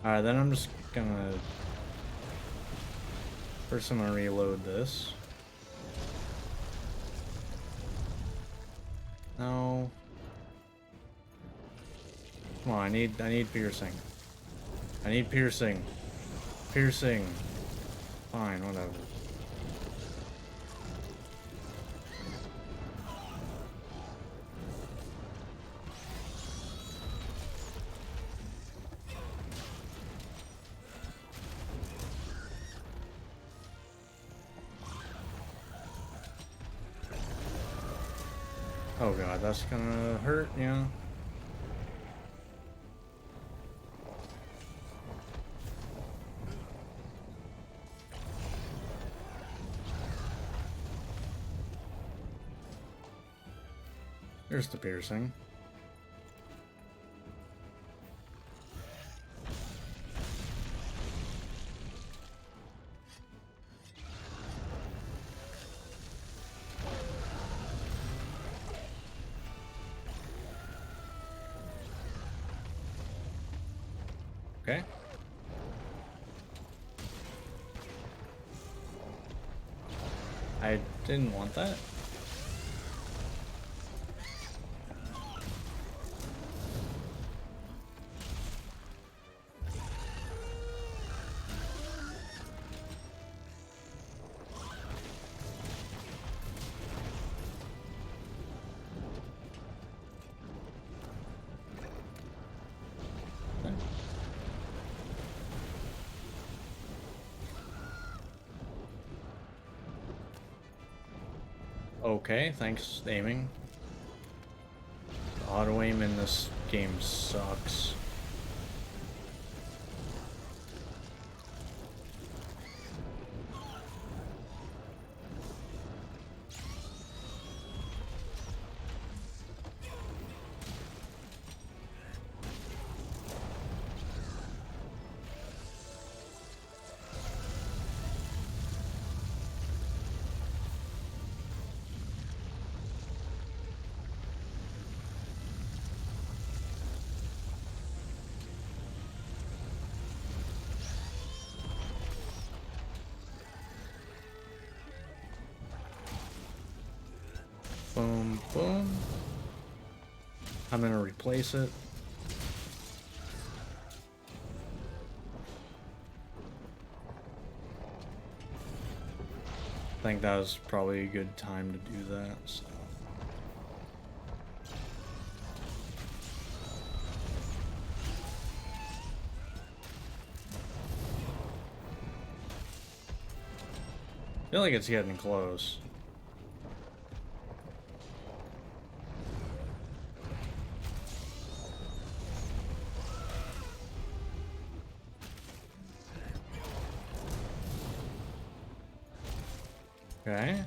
Alright, then I'm just gonna... First I'm gonna reload this. No. Come on, I need piercing. I need piercing. Piercing. Fine, whatever. Oh god, that's gonna hurt, yeah. There's the piercing. Okay. I didn't want that. Okay, thanks, aiming. The auto aim in this game sucks. Boom, boom. I'm gonna replace it. I think that was probably a good time to do that, so. I feel like it's getting close. Okay.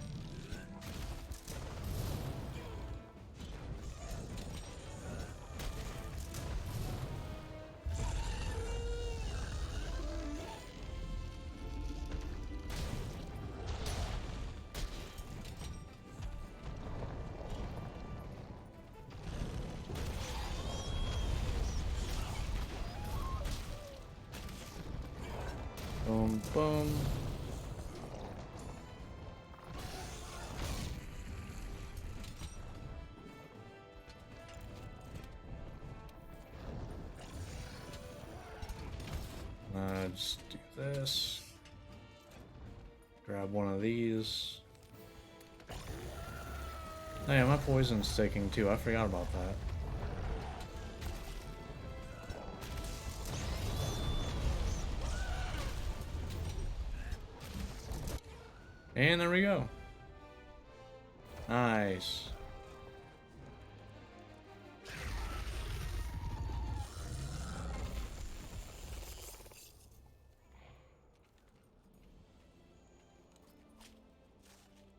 Boom, boom. Just do this. Grab one of these. Oh yeah, my poison's sticking too. I forgot about that. And there we go. Nice.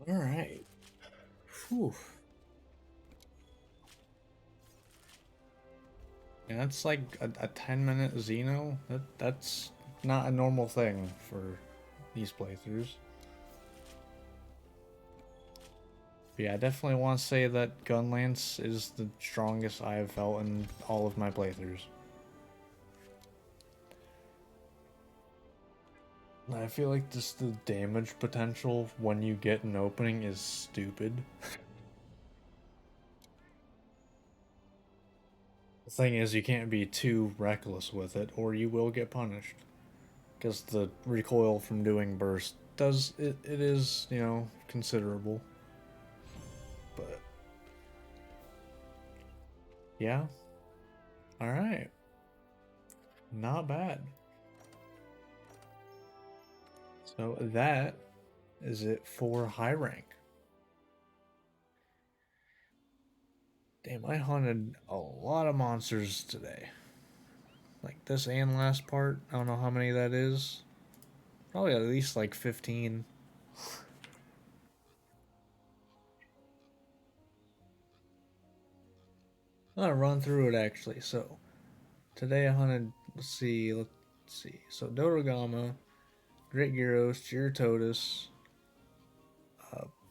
All right. Whew. Yeah, that's like a 10-minute Xeno. That's not a normal thing for these playthroughs. But yeah, I definitely want to say that Gunlance is the strongest I have felt in all of my playthroughs. I feel like just the damage potential when you get an opening is stupid. The thing is, you can't be too reckless with it, or you will get punished. Because the recoil from doing burst does, it is, you know, considerable. But, yeah. Alright. Not bad. So that is it for high rank. Damn, I hunted a lot of monsters today. Like this and last part. I don't know how many that is. Probably at least like 15. I'm gonna run through it actually. So today I hunted. Let's see. So Dodogama, Great Gyros, Gyrototus,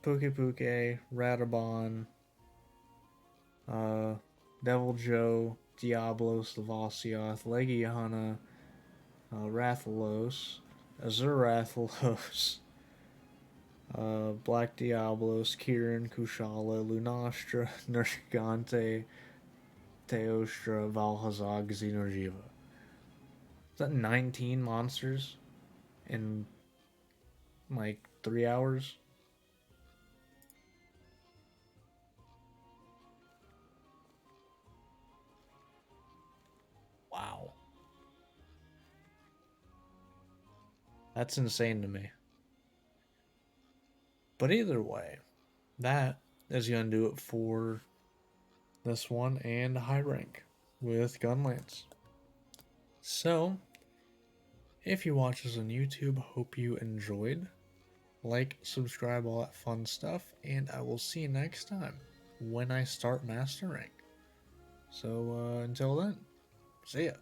Puke Puke, Radabon, uh, Devil Joe, Diablos, Lavassioth, Legiahana, Rathalos, Azurathalos, Black Diablos, Kirin, Kushala, Lunastra, Nergigante, Teostra, Valhazag, Xeno'jiiva. Is that 19 monsters in like 3 hours? Wow. That's insane to me. But either way, that is going to do it for this one and high rank with Gunlance. So, if you watch this on YouTube, hope you enjoyed. Like, subscribe, all that fun stuff, and I will see you next time when I start Master Rank. So, until then, see ya.